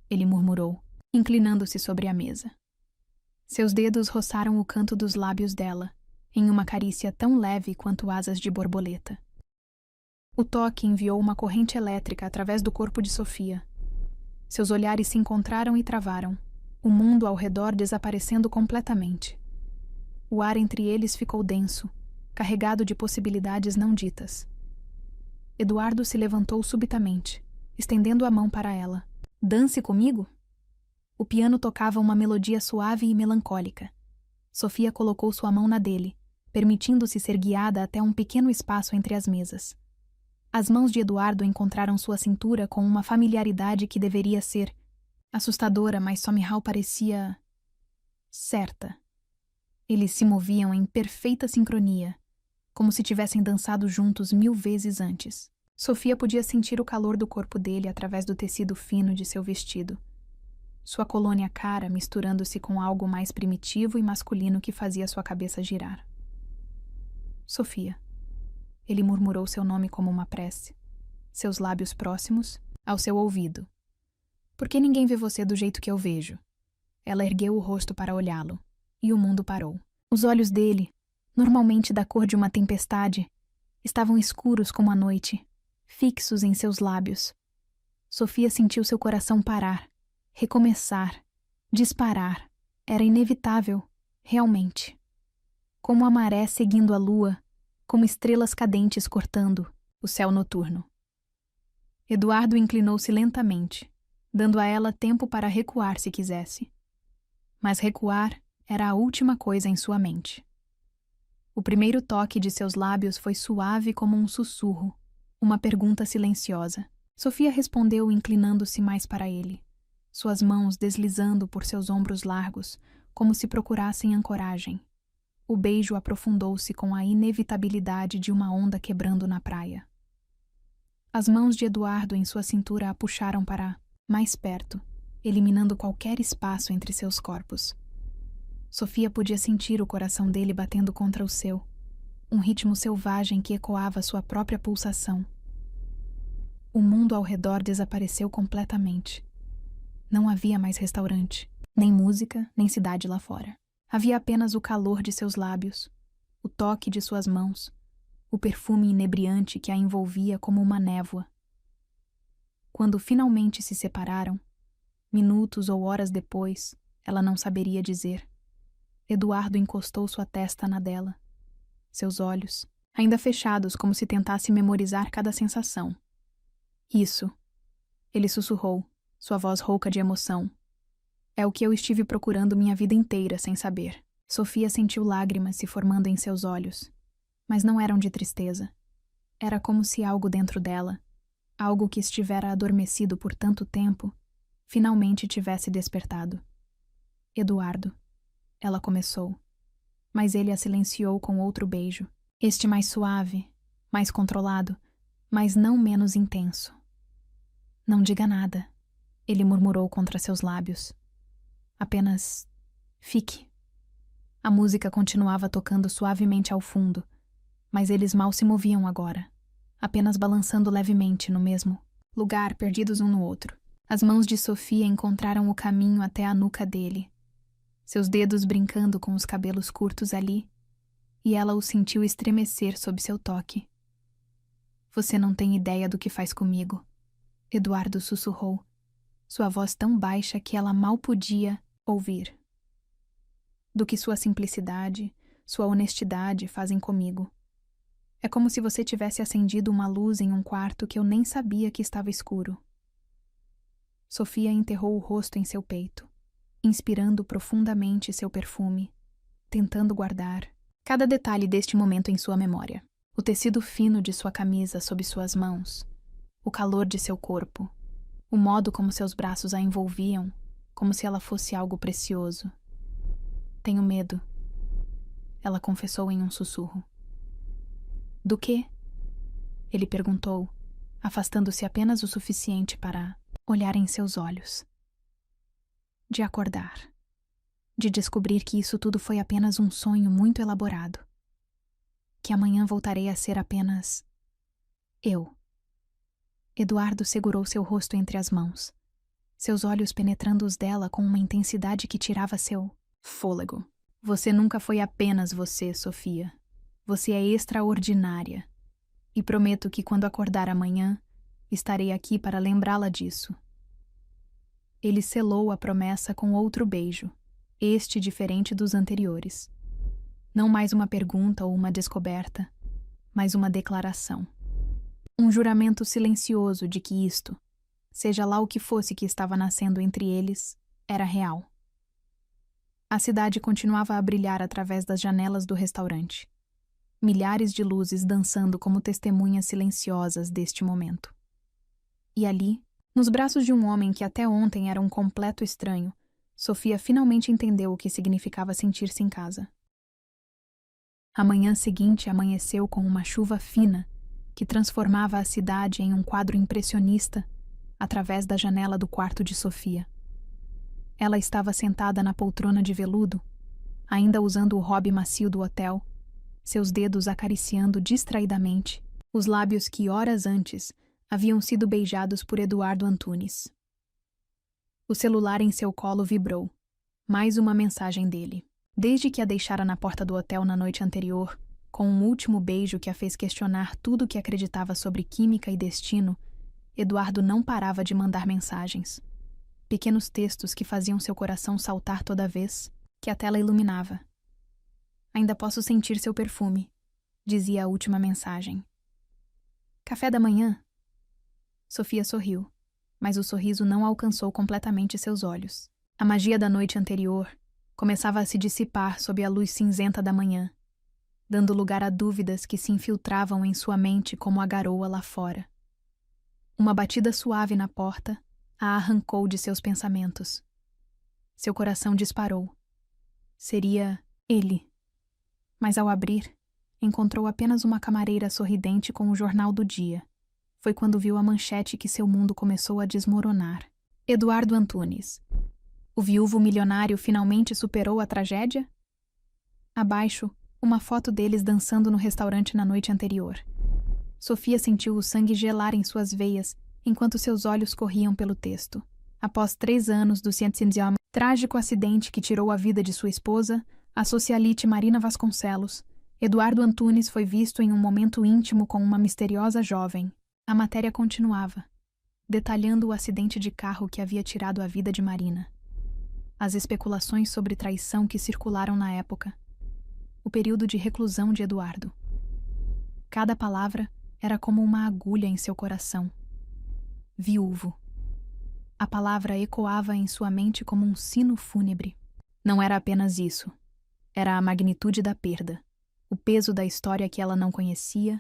ele murmurou, inclinando-se sobre a mesa. Seus dedos roçaram o canto dos lábios dela, em uma carícia tão leve quanto asas de borboleta. O toque enviou uma corrente elétrica através do corpo de Sofia. Seus olhares se encontraram e travaram, o mundo ao redor desaparecendo completamente. O ar entre eles ficou denso, carregado de possibilidades não ditas. Eduardo se levantou subitamente, estendendo a mão para ela. Dance comigo? O piano tocava uma melodia suave e melancólica. Sofia colocou sua mão na dele, permitindo-se ser guiada até um pequeno espaço entre as mesas. As mãos de Eduardo encontraram sua cintura com uma familiaridade que deveria ser assustadora, mas somehow parecia certa. Eles se moviam em perfeita sincronia, como se tivessem dançado juntos 1000 vezes antes. Sofia podia sentir o calor do corpo dele através do tecido fino de seu vestido. Sua colônia cara misturando-se com algo mais primitivo e masculino que fazia sua cabeça girar. Sofia. Ele murmurou seu nome como uma prece, seus lábios próximos ao seu ouvido. Por que ninguém vê você do jeito que eu vejo? Ela ergueu o rosto para olhá-lo, e o mundo parou. Os olhos dele, normalmente da cor de uma tempestade, estavam escuros como a noite, fixos em seus lábios. Sofia sentiu seu coração parar, recomeçar, disparar. Era inevitável, realmente. Como a maré seguindo a lua, como estrelas cadentes cortando o céu noturno. Eduardo inclinou-se lentamente, dando a ela tempo para recuar se quisesse. Mas recuar era a última coisa em sua mente. O primeiro toque de seus lábios foi suave como um sussurro, uma pergunta silenciosa. Sofia respondeu inclinando-se mais para ele. suas mãos deslizando por seus ombros largos, como se procurassem ancoragem. O beijo aprofundou-se com a inevitabilidade de uma onda quebrando na praia. As mãos de Eduardo em sua cintura a puxaram para mais perto, eliminando qualquer espaço entre seus corpos. Sofia podia sentir o coração dele batendo contra o seu, um ritmo selvagem que ecoava sua própria pulsação. O mundo ao redor desapareceu completamente. Não havia mais restaurante, nem música, nem cidade lá fora. Havia apenas o calor de seus lábios, o toque de suas mãos, o perfume inebriante que a envolvia como uma névoa. Quando finalmente se separaram, minutos ou horas depois, ela não saberia dizer, Eduardo encostou sua testa na dela. Seus olhos, ainda fechados como se tentasse memorizar cada sensação. Isso, ele sussurrou, sua voz rouca de emoção. É o que eu estive procurando minha vida inteira sem saber. Sofia sentiu lágrimas se formando em seus olhos, mas não eram de tristeza. Era como se algo dentro dela, algo que estivera adormecido por tanto tempo, finalmente tivesse despertado. Eduardo, ela começou, mas ele a silenciou com outro beijo, este mais suave, mais controlado, mas não menos intenso. Não diga nada, ele murmurou contra seus lábios. Apenas fique. A música continuava tocando suavemente ao fundo, mas eles mal se moviam agora, apenas balançando levemente no mesmo lugar, perdidos um no outro. As mãos de Sofia encontraram o caminho até a nuca dele, seus dedos brincando com os cabelos curtos ali, e ela o sentiu estremecer sob seu toque. Você não tem ideia do que faz comigo, Eduardo sussurrou, sua voz tão baixa que ela mal podia ouvir. Do que sua simplicidade, sua honestidade fazem comigo. É como se você tivesse acendido uma luz em um quarto que eu nem sabia que estava escuro. Sofia enterrou o rosto em seu peito, inspirando profundamente seu perfume, tentando guardar cada detalhe deste momento em sua memória. O tecido fino de sua camisa sob suas mãos, o calor de seu corpo, o modo como seus braços a envolviam, como se ela fosse algo precioso. Tenho medo, ela confessou em um sussurro. Do quê? Ele perguntou, afastando-se apenas o suficiente para olhar em seus olhos. De acordar. De descobrir que isso tudo foi apenas um sonho muito elaborado. Que amanhã voltarei a ser apenas eu. Eduardo segurou seu rosto entre as mãos, seus olhos penetrando os dela com uma intensidade que tirava seu fôlego. Você nunca foi apenas você, Sofia. Você é extraordinária. E prometo que quando acordar amanhã, estarei aqui para lembrá-la disso. Ele selou a promessa com outro beijo, este diferente dos anteriores. Não mais uma pergunta ou uma descoberta, mas uma declaração. Um juramento silencioso de que isto, seja lá o que fosse que estava nascendo entre eles, era real. A cidade continuava a brilhar através das janelas do restaurante. Milhares de luzes dançando como testemunhas silenciosas deste momento. E ali, nos braços de um homem que até ontem era um completo estranho, Sofia finalmente entendeu o que significava sentir-se em casa. A manhã seguinte amanheceu com uma chuva fina que transformava a cidade em um quadro impressionista através da janela do quarto de Sofia. Ela estava sentada na poltrona de veludo, ainda usando o hobby macio do hotel, seus dedos acariciando distraidamente os lábios que horas antes haviam sido beijados por Eduardo Antunes. O celular em seu colo vibrou. Mais uma mensagem dele. Desde que a deixara na porta do hotel na noite anterior, com um último beijo que a fez questionar tudo o que acreditava sobre química e destino, Eduardo não parava de mandar mensagens. Pequenos textos que faziam seu coração saltar toda vez que a tela iluminava. Ainda posso sentir seu perfume, dizia a última mensagem. Café da manhã? Sofia sorriu, mas o sorriso não alcançou completamente seus olhos. A magia da noite anterior começava a se dissipar sob a luz cinzenta da manhã, dando lugar a dúvidas que se infiltravam em sua mente como a garoa lá fora. Uma batida suave na porta a arrancou de seus pensamentos. Seu coração disparou. Seria ele. Mas ao abrir, encontrou apenas uma camareira sorridente com o jornal do dia. Foi quando viu a manchete que seu mundo começou a desmoronar. Eduardo Antunes. O viúvo milionário finalmente superou a tragédia? Abaixo, uma foto deles dançando no restaurante na noite anterior. Sofia sentiu o sangue gelar em suas veias enquanto seus olhos corriam pelo texto. Após 3 anos do trágico acidente que tirou a vida de sua esposa, a socialite Marina Vasconcelos, Eduardo Antunes foi visto em um momento íntimo com uma misteriosa jovem. A matéria continuava, detalhando o acidente de carro que havia tirado a vida de Marina. As especulações sobre traição que circularam na época. O período de reclusão de Eduardo. Cada palavra era como uma agulha em seu coração. Viúvo. A palavra ecoava em sua mente como um sino fúnebre. Não era apenas isso. Era a magnitude da perda, o peso da história que ela não conhecia,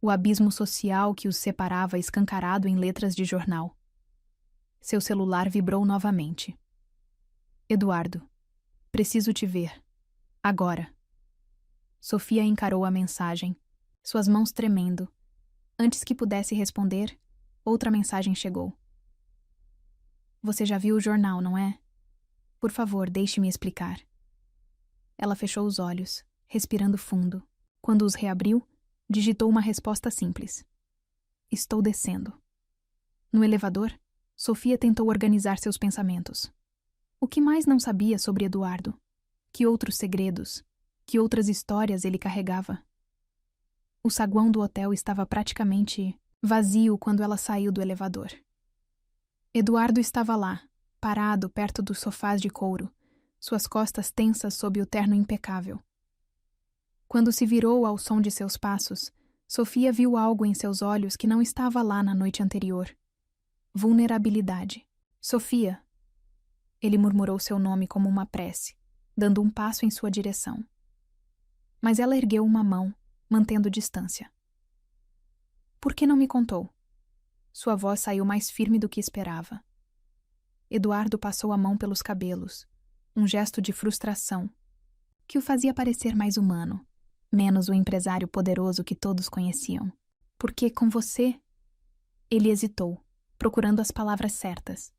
o abismo social que os separava escancarado em letras de jornal. Seu celular vibrou novamente. Eduardo, preciso te ver. Agora. Sofia encarou a mensagem, suas mãos tremendo. Antes que pudesse responder, outra mensagem chegou. Você já viu o jornal, não é? Por favor, deixe-me explicar. Ela fechou os olhos, respirando fundo. Quando os reabriu, digitou uma resposta simples. Estou descendo. No elevador, Sofia tentou organizar seus pensamentos. O que mais não sabia sobre Eduardo? Que outros segredos, que outras histórias ele carregava? O saguão do hotel estava praticamente vazio quando ela saiu do elevador. Eduardo estava lá, parado perto dos sofás de couro, suas costas tensas sob o terno impecável. Quando se virou ao som de seus passos, Sofia viu algo em seus olhos que não estava lá na noite anterior. Vulnerabilidade. Sofia. Ele murmurou seu nome como uma prece, dando um passo em sua direção. Mas ela ergueu uma mão, mantendo distância. Por que não me contou? Sua voz saiu mais firme do que esperava. Eduardo passou a mão pelos cabelos, um gesto de frustração, que o fazia parecer mais humano, menos o empresário poderoso que todos conheciam. Porque com você... Ele hesitou, procurando as palavras certas.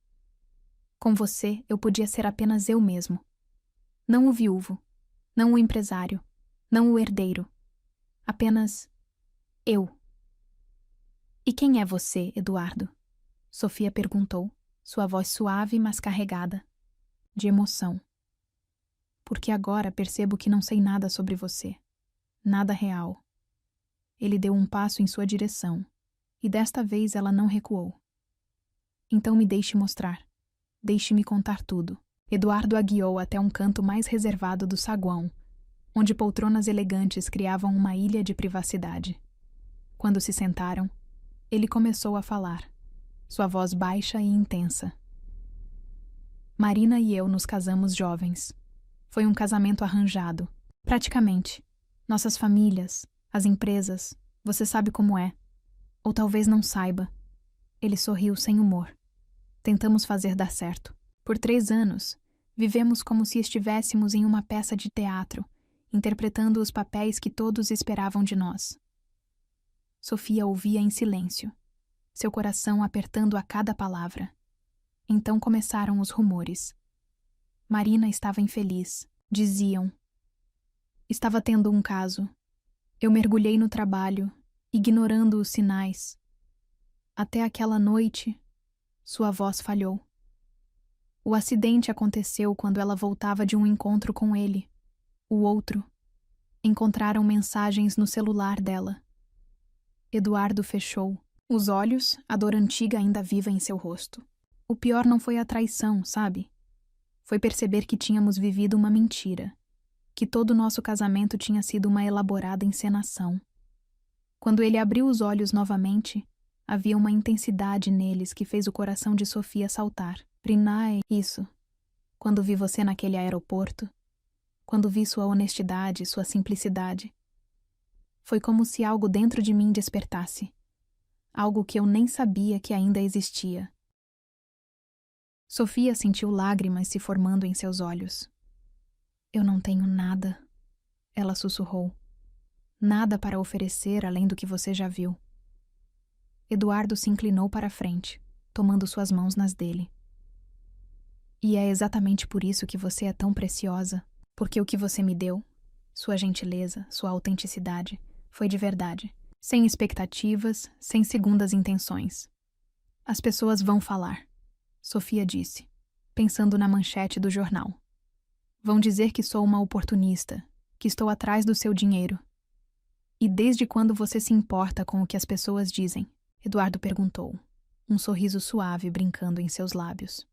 Com você, eu podia ser apenas eu mesmo. Não o viúvo, não o empresário, não o herdeiro. Apenas eu. E quem é você, Eduardo? Sofia perguntou, sua voz suave, mas carregada de emoção. Porque agora percebo que não sei nada sobre você. Nada real. Ele deu um passo em sua direção, e desta vez ela não recuou. Então me deixe mostrar. Deixe-me contar tudo. Eduardo a guiou até um canto mais reservado do saguão, onde poltronas elegantes criavam uma ilha de privacidade. Quando se sentaram, ele começou a falar, sua voz baixa e intensa. Marina e eu nos casamos jovens. Foi um casamento arranjado. Praticamente. Nossas famílias, as empresas, você sabe como é. Ou talvez não saiba. Ele sorriu sem humor. Tentamos fazer dar certo. Por 3 anos, vivemos como se estivéssemos em uma peça de teatro, interpretando os papéis que todos esperavam de nós. Sofia ouvia em silêncio, seu coração apertando a cada palavra. Então começaram os rumores. Marina estava infeliz, diziam. Estava tendo um caso. Eu mergulhei no trabalho, ignorando os sinais. Até aquela noite, sua voz falhou. O acidente aconteceu quando ela voltava de um encontro com ele. O outro. Encontraram mensagens no celular dela. Eduardo fechou os olhos, a dor antiga ainda viva em seu rosto. O pior não foi a traição, sabe? Foi perceber que tínhamos vivido uma mentira, que todo o nosso casamento tinha sido uma elaborada encenação. Quando ele abriu os olhos novamente, havia uma intensidade neles que fez o coração de Sofia saltar. Prinai, isso. Quando vi você naquele aeroporto, quando vi sua honestidade, sua simplicidade. Foi como se algo dentro de mim despertasse. Algo que eu nem sabia que ainda existia. Sofia sentiu lágrimas se formando em seus olhos. Eu não tenho nada, ela sussurrou. Nada para oferecer além do que você já viu. Eduardo se inclinou para a frente, tomando suas mãos nas dele. E é exatamente por isso que você é tão preciosa, porque o que você me deu, sua gentileza, sua autenticidade, foi de verdade, sem expectativas, sem segundas intenções. As pessoas vão falar, Sofia disse, pensando na manchete do jornal. Vão dizer que sou uma oportunista, que estou atrás do seu dinheiro. E desde quando você se importa com o que as pessoas dizem? Eduardo perguntou, um sorriso suave brincando em seus lábios.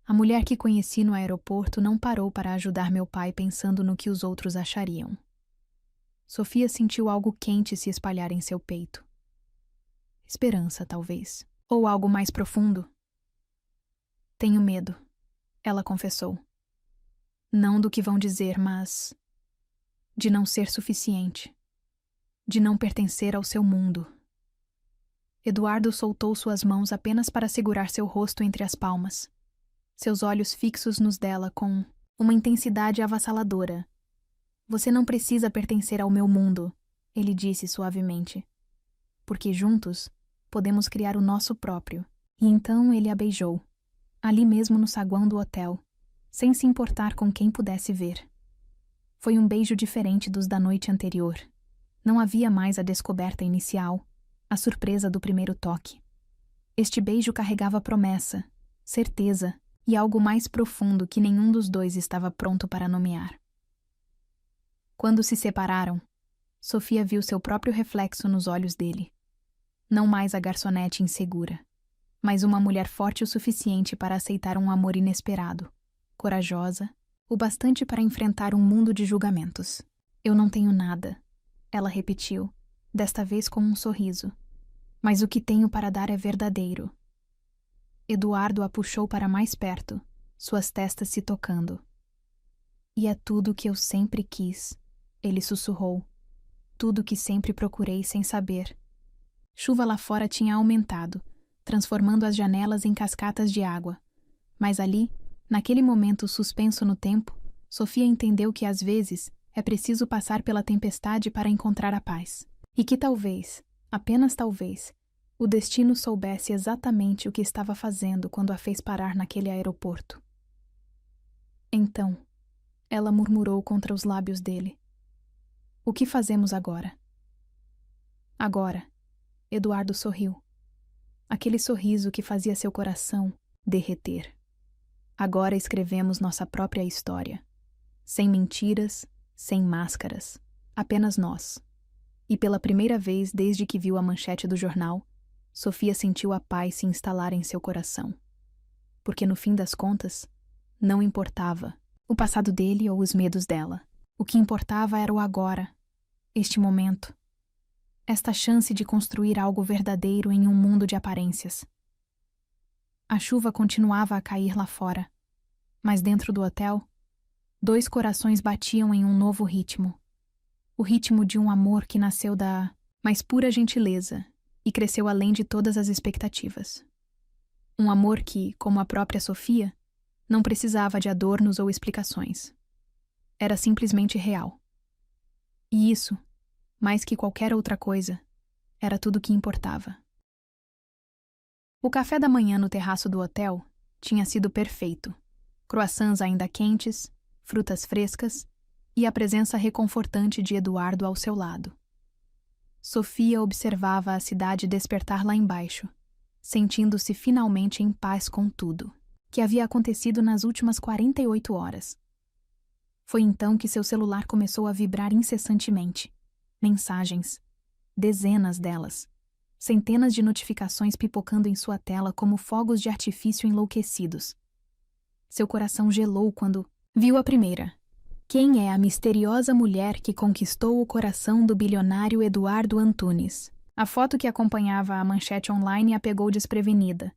A mulher que conheci no aeroporto não parou para ajudar meu pai pensando no que os outros achariam. Sofia sentiu algo quente se espalhar em seu peito. Esperança, talvez. Ou algo mais profundo. Tenho medo, ela confessou. Não do que vão dizer, mas de não ser suficiente. De não pertencer ao seu mundo. Eduardo soltou suas mãos apenas para segurar seu rosto entre as palmas. Seus olhos fixos nos dela com uma intensidade avassaladora. Você não precisa pertencer ao meu mundo, ele disse suavemente. Porque juntos podemos criar o nosso próprio. E então ele a beijou, ali mesmo no saguão do hotel, sem se importar com quem pudesse ver. Foi um beijo diferente dos da noite anterior. Não havia mais a descoberta inicial, a surpresa do primeiro toque. Este beijo carregava promessa, certeza e algo mais profundo que nenhum dos dois estava pronto para nomear. Quando se separaram, Sofia viu seu próprio reflexo nos olhos dele. Não mais a garçonete insegura, mas uma mulher forte o suficiente para aceitar um amor inesperado, corajosa, o bastante para enfrentar um mundo de julgamentos. Eu não tenho nada, ela repetiu, desta vez com um sorriso. Mas o que tenho para dar é verdadeiro. Eduardo a puxou para mais perto, suas testas se tocando. E é tudo o que eu sempre quis, ele sussurrou. Tudo o que sempre procurei sem saber. Chuva lá fora tinha aumentado, transformando as janelas em cascatas de água. Mas ali, naquele momento suspenso no tempo, Sofia entendeu que às vezes é preciso passar pela tempestade para encontrar a paz. E que talvez, apenas talvez, o destino soubesse exatamente o que estava fazendo quando a fez parar naquele aeroporto. Então, ela murmurou contra os lábios dele. O que fazemos agora? Agora, Eduardo sorriu. Aquele sorriso que fazia seu coração derreter. Agora escrevemos nossa própria história. Sem mentiras, sem máscaras. Apenas nós. E pela primeira vez desde que viu a manchete do jornal, Sofia sentiu a paz se instalar em seu coração. Porque no fim das contas, não importava o passado dele ou os medos dela. O que importava era o agora, este momento. Esta chance de construir algo verdadeiro em um mundo de aparências. A chuva continuava a cair lá fora, mas dentro do hotel, 2 corações batiam em um novo ritmo. O ritmo de um amor que nasceu da mais pura gentileza e cresceu além de todas as expectativas. Um amor que, como a própria Sofia, não precisava de adornos ou explicações. Era simplesmente real. E isso, mais que qualquer outra coisa, era tudo o que importava. O café da manhã no terraço do hotel tinha sido perfeito. Croissants ainda quentes, frutas frescas e a presença reconfortante de Eduardo ao seu lado. Sofia observava a cidade despertar lá embaixo, sentindo-se finalmente em paz com tudo, que havia acontecido nas últimas 48 horas. Foi então que seu celular começou a vibrar incessantemente. Mensagens. Dezenas delas. Centenas de notificações pipocando em sua tela como fogos de artifício enlouquecidos. Seu coração gelou quando viu a primeira. Quem é a misteriosa mulher que conquistou o coração do bilionário Eduardo Antunes? A foto que acompanhava a manchete online a pegou desprevenida.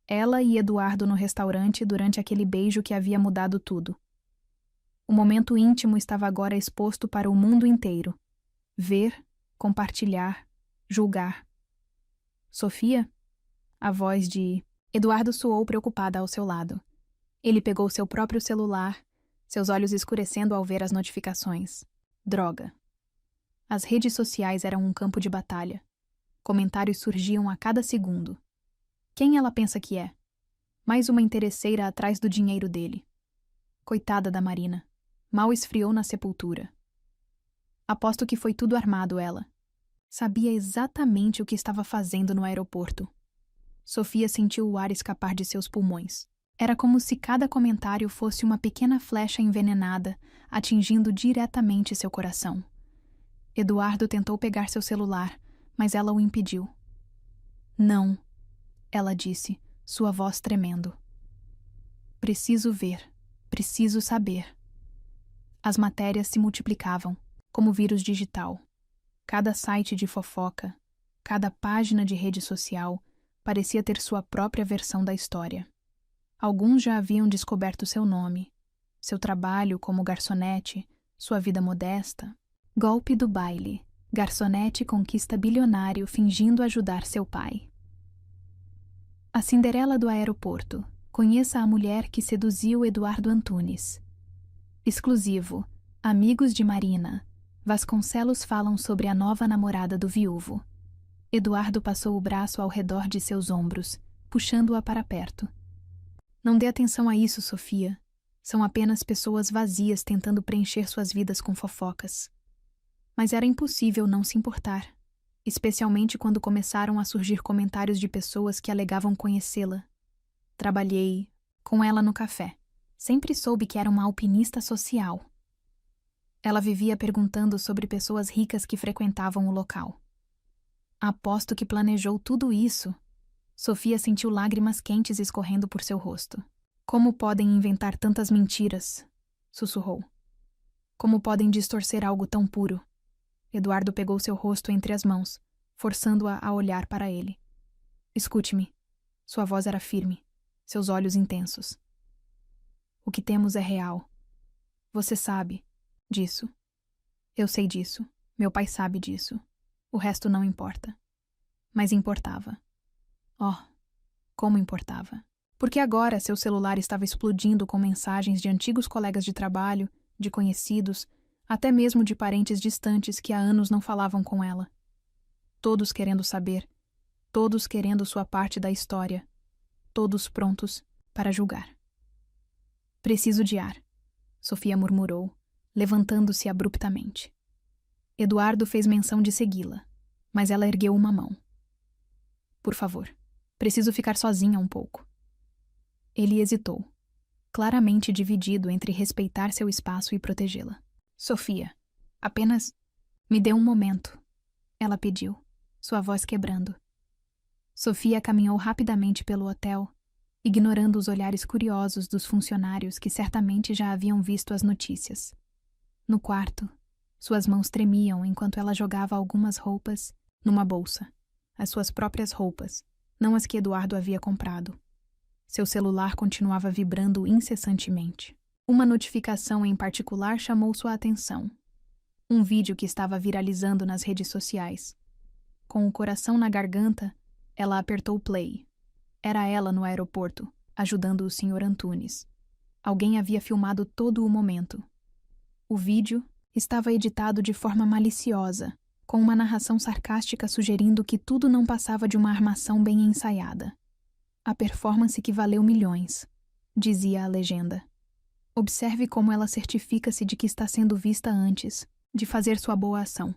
Ela e Eduardo no restaurante durante aquele beijo que havia mudado tudo. O momento íntimo estava agora exposto para o mundo inteiro. Ver, compartilhar, julgar. Sofia? A voz de Eduardo suou preocupada ao seu lado. Ele pegou seu próprio celular, seus olhos escurecendo ao ver as notificações. Droga. As redes sociais eram um campo de batalha. Comentários surgiam a cada segundo. Quem ela pensa que é? Mais uma interesseira atrás do dinheiro dele. Coitada da Marina. Mal esfriou na sepultura. Aposto que foi tudo armado, ela. Sabia exatamente o que estava fazendo no aeroporto. Sofia sentiu o ar escapar de seus pulmões. Era como se cada comentário fosse uma pequena flecha envenenada, atingindo diretamente seu coração. Eduardo tentou pegar seu celular, mas ela o impediu. Não, ela disse, sua voz tremendo. Preciso ver, preciso saber. As matérias se multiplicavam, como vírus digital. Cada site de fofoca, cada página de rede social parecia ter sua própria versão da história. Alguns já haviam descoberto seu nome, seu trabalho como garçonete, sua vida modesta. Golpe do baile. Garçonete conquista bilionário fingindo ajudar seu pai. A Cinderela do aeroporto. Conheça a mulher que seduziu Eduardo Antunes. Exclusivo. Amigos de Marina. Vasconcelos falam sobre a nova namorada do viúvo. Eduardo passou o braço ao redor de seus ombros, puxando-a para perto. Não dê atenção a isso, Sofia. São apenas pessoas vazias tentando preencher suas vidas com fofocas. Mas era impossível não se importar, especialmente quando começaram a surgir comentários de pessoas que alegavam conhecê-la. Trabalhei com ela no café. Sempre soube que era uma alpinista social. Ela vivia perguntando sobre pessoas ricas que frequentavam o local. Aposto que planejou tudo isso. Sofia sentiu lágrimas quentes escorrendo por seu rosto. Como podem inventar tantas mentiras? Sussurrou. Como podem distorcer algo tão puro? Eduardo pegou seu rosto entre as mãos, forçando-a a olhar para ele. Escute-me. Sua voz era firme, seus olhos intensos. O que temos é real. Você sabe disso. Eu sei disso. Meu pai sabe disso. O resto não importa. Mas importava. Oh, como importava. Porque agora seu celular estava explodindo com mensagens de antigos colegas de trabalho, de conhecidos, até mesmo de parentes distantes que há anos não falavam com ela. Todos querendo saber, todos querendo sua parte da história, todos prontos para julgar. Preciso de ar, Sofia murmurou, levantando-se abruptamente. Eduardo fez menção de segui-la, mas ela ergueu uma mão. Por favor, preciso ficar sozinha um pouco. Ele hesitou, claramente dividido entre respeitar seu espaço e protegê-la. Sofia, apenas me dê um momento, ela pediu, sua voz quebrando. Sofia caminhou rapidamente pelo hotel, ignorando os olhares curiosos dos funcionários que certamente já haviam visto as notícias. No quarto, suas mãos tremiam enquanto ela jogava algumas roupas numa bolsa, as suas próprias roupas, não as que Eduardo havia comprado. Seu celular continuava vibrando incessantemente. Uma notificação em particular chamou sua atenção. Um vídeo que estava viralizando nas redes sociais. Com o coração na garganta, ela apertou play. Era ela no aeroporto, ajudando o Sr. Antunes. Alguém havia filmado todo o momento. O vídeo estava editado de forma maliciosa, com uma narração sarcástica sugerindo que tudo não passava de uma armação bem ensaiada. A performance que valeu milhões, dizia a legenda. Observe como ela certifica-se de que está sendo vista antes de fazer sua boa ação.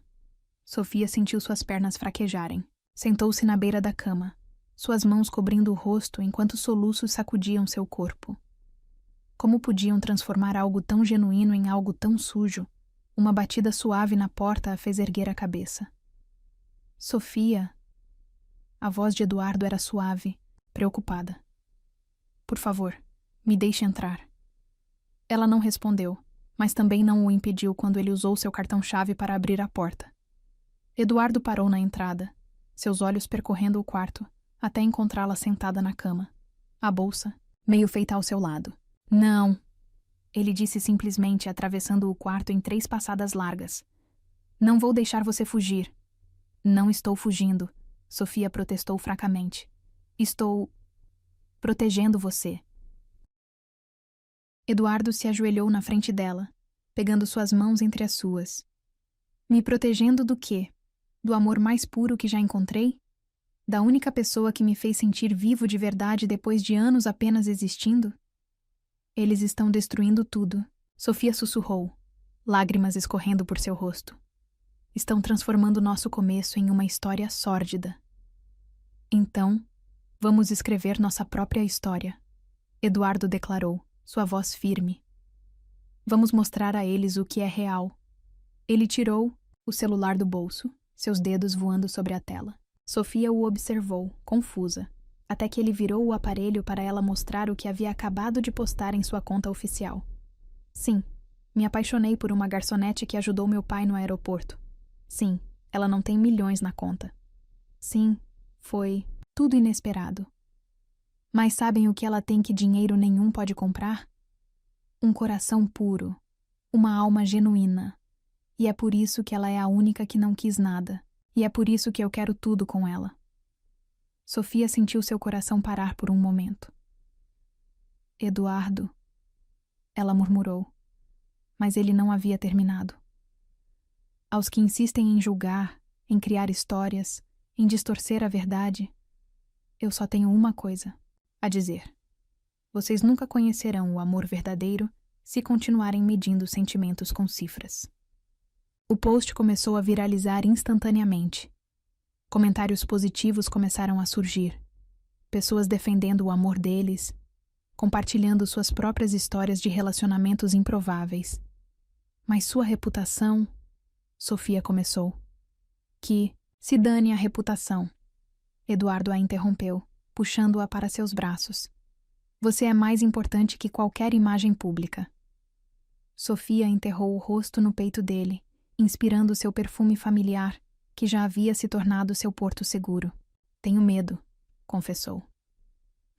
Sofia sentiu suas pernas fraquejarem. Sentou-se na beira da cama, suas mãos cobrindo o rosto enquanto soluços sacudiam seu corpo. Como podiam transformar algo tão genuíno em algo tão sujo? Uma batida suave na porta a fez erguer a cabeça. Sofia. A voz de Eduardo era suave, preocupada. Por favor, me deixe entrar. Ela não respondeu, mas também não o impediu quando ele usou seu cartão-chave para abrir a porta. Eduardo parou na entrada, seus olhos percorrendo o quarto, até encontrá-la sentada na cama, a bolsa, meio feita ao seu lado. Não, ele disse simplesmente, atravessando o quarto em 3 passadas largas. Não vou deixar você fugir. Não estou fugindo, Sofia protestou fracamente. Estou... protegendo você. Eduardo se ajoelhou na frente dela, pegando suas mãos entre as suas. Me protegendo do quê? Do amor mais puro que já encontrei? Da única pessoa que me fez sentir vivo de verdade depois de anos apenas existindo? Eles estão destruindo tudo, Sofia sussurrou, lágrimas escorrendo por seu rosto. Estão transformando nosso começo em uma história sórdida. Então, vamos escrever nossa própria história, Eduardo declarou, sua voz firme. Vamos mostrar a eles o que é real. Ele tirou o celular do bolso, seus dedos voando sobre a tela. Sofia o observou, confusa, até que ele virou o aparelho para ela mostrar o que havia acabado de postar em sua conta oficial. Sim, me apaixonei por uma garçonete que ajudou meu pai no aeroporto. Sim, ela não tem milhões na conta. Sim, foi tudo inesperado. Mas sabem o que ela tem que dinheiro nenhum pode comprar? Um coração puro, uma alma genuína. E é por isso que ela é a única que não quis nada. E é por isso que eu quero tudo com ela. Sofia sentiu seu coração parar por um momento. Eduardo, ela murmurou, mas ele não havia terminado. Aos que insistem em julgar, em criar histórias, em distorcer a verdade, eu só tenho uma coisa a dizer. Vocês nunca conhecerão o amor verdadeiro se continuarem medindo sentimentos com cifras. O post começou a viralizar instantaneamente. Comentários positivos começaram a surgir. Pessoas defendendo o amor deles, compartilhando suas próprias histórias de relacionamentos improváveis. Mas sua reputação... Sofia começou. Que se dane a reputação. Eduardo a interrompeu, puxando-a para seus braços. Você é mais importante que qualquer imagem pública. Sofia enterrou o rosto no peito dele, inspirando seu perfume familiar, que já havia se tornado seu porto seguro. Tenho medo, confessou.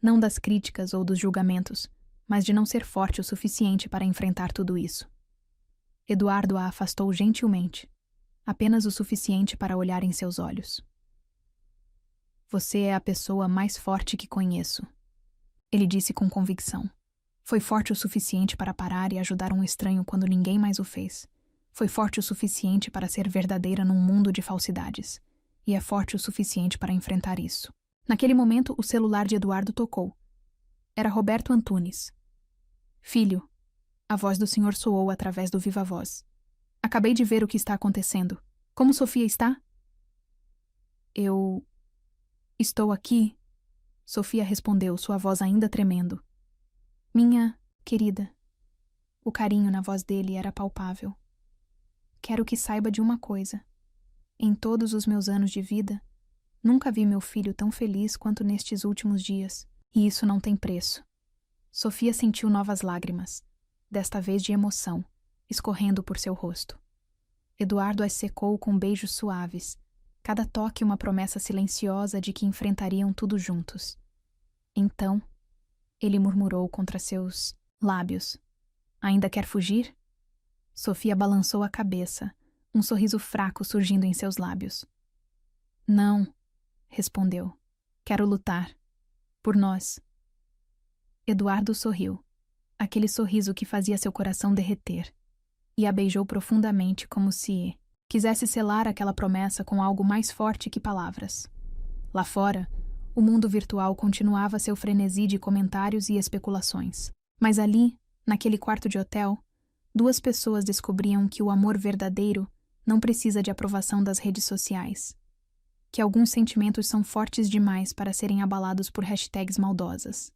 Não das críticas ou dos julgamentos, mas de não ser forte o suficiente para enfrentar tudo isso. Eduardo a afastou gentilmente, apenas o suficiente para olhar em seus olhos. Você é a pessoa mais forte que conheço, ele disse com convicção. Foi forte o suficiente para parar e ajudar um estranho quando ninguém mais o fez. Foi forte o suficiente para ser verdadeira num mundo de falsidades. E é forte o suficiente para enfrentar isso. Naquele momento, o celular de Eduardo tocou. Era Roberto Antunes. Filho, a voz do senhor soou através do viva-voz. Acabei de ver o que está acontecendo. Como Sofia está? Eu... estou aqui, Sofia respondeu, sua voz ainda tremendo. Minha querida. O carinho na voz dele era palpável. Quero que saiba de uma coisa. Em todos os meus anos de vida, nunca vi meu filho tão feliz quanto nestes últimos dias. E isso não tem preço. Sofia sentiu novas lágrimas, desta vez de emoção, escorrendo por seu rosto. Eduardo as secou com beijos suaves, cada toque uma promessa silenciosa de que enfrentariam tudo juntos. Então, ele murmurou contra seus lábios. Ainda quer fugir? Sofia balançou a cabeça, um sorriso fraco surgindo em seus lábios. Não, respondeu. Quero lutar. Por nós. Eduardo sorriu, aquele sorriso que fazia seu coração derreter, e a beijou profundamente como se quisesse selar aquela promessa com algo mais forte que palavras. Lá fora, o mundo virtual continuava seu frenesi de comentários e especulações. Mas ali, naquele quarto de hotel, duas pessoas descobriam que o amor verdadeiro não precisa de aprovação das redes sociais. Que alguns sentimentos são fortes demais para serem abalados por hashtags maldosas.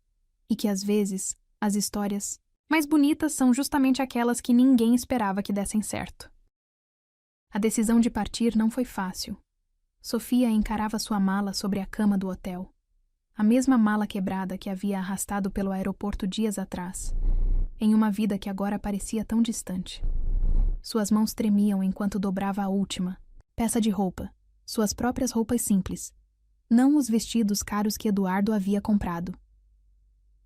E que, às vezes, as histórias mais bonitas são justamente aquelas que ninguém esperava que dessem certo. A decisão de partir não foi fácil. Sofia encarava sua mala sobre a cama do hotel. A mesma mala quebrada que havia arrastado pelo aeroporto dias atrás, em uma vida que agora parecia tão distante. Suas mãos tremiam enquanto dobrava a última peça de roupa, suas próprias roupas simples, não os vestidos caros que Eduardo havia comprado.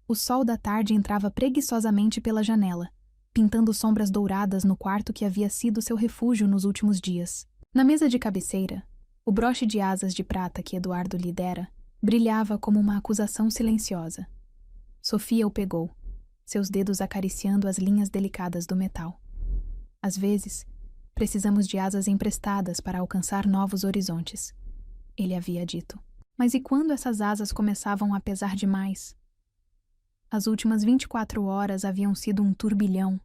O sol da tarde entrava preguiçosamente pela janela, pintando sombras douradas no quarto que havia sido seu refúgio nos últimos dias. Na mesa de cabeceira, o broche de asas de prata que Eduardo lhe dera brilhava como uma acusação silenciosa. Sofia o pegou, seus dedos acariciando as linhas delicadas do metal. Às vezes, precisamos de asas emprestadas para alcançar novos horizontes, ele havia dito. Mas e quando essas asas começavam a pesar demais? As últimas 24 horas haviam sido um turbilhão.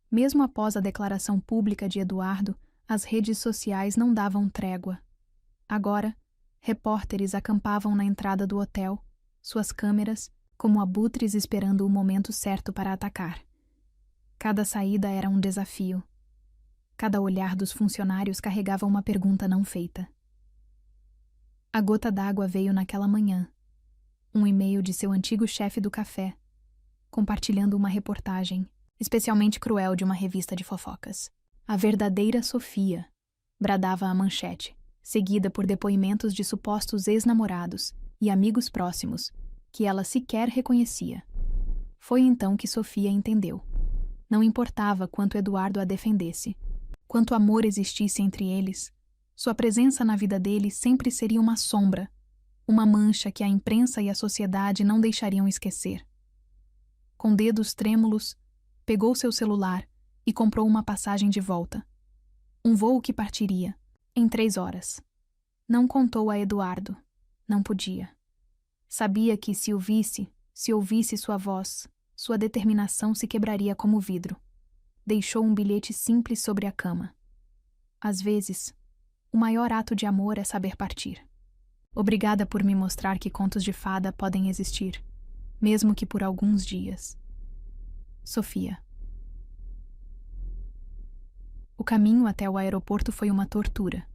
Mesmo após a declaração pública de Eduardo, as redes sociais não davam trégua. Agora, repórteres acampavam na entrada do hotel, suas câmeras, como abutres esperando o momento certo para atacar. Cada saída era um desafio. Cada olhar dos funcionários carregava uma pergunta não feita. A gota d'água veio naquela manhã. Um e-mail de seu antigo chefe do café, compartilhando uma reportagem, especialmente cruel de uma revista de fofocas. A verdadeira Sofia, bradava a manchete, seguida por depoimentos de supostos ex-namorados e amigos próximos, que ela sequer reconhecia. Foi então que Sofia entendeu. Não importava quanto Eduardo a defendesse, quanto amor existisse entre eles, sua presença na vida dele sempre seria uma sombra, uma mancha que a imprensa e a sociedade não deixariam esquecer. Com dedos trêmulos, pegou seu celular e comprou uma passagem de volta. Um voo que partiria em 3 horas. Não contou a Eduardo. Não podia. Sabia que, se o visse, se ouvisse sua voz, sua determinação se quebraria como vidro. Deixou um bilhete simples sobre a cama. Às vezes, o maior ato de amor é saber partir. Obrigada por me mostrar que contos de fada podem existir, mesmo que por alguns dias. Sofia. O caminho até o aeroporto foi uma tortura.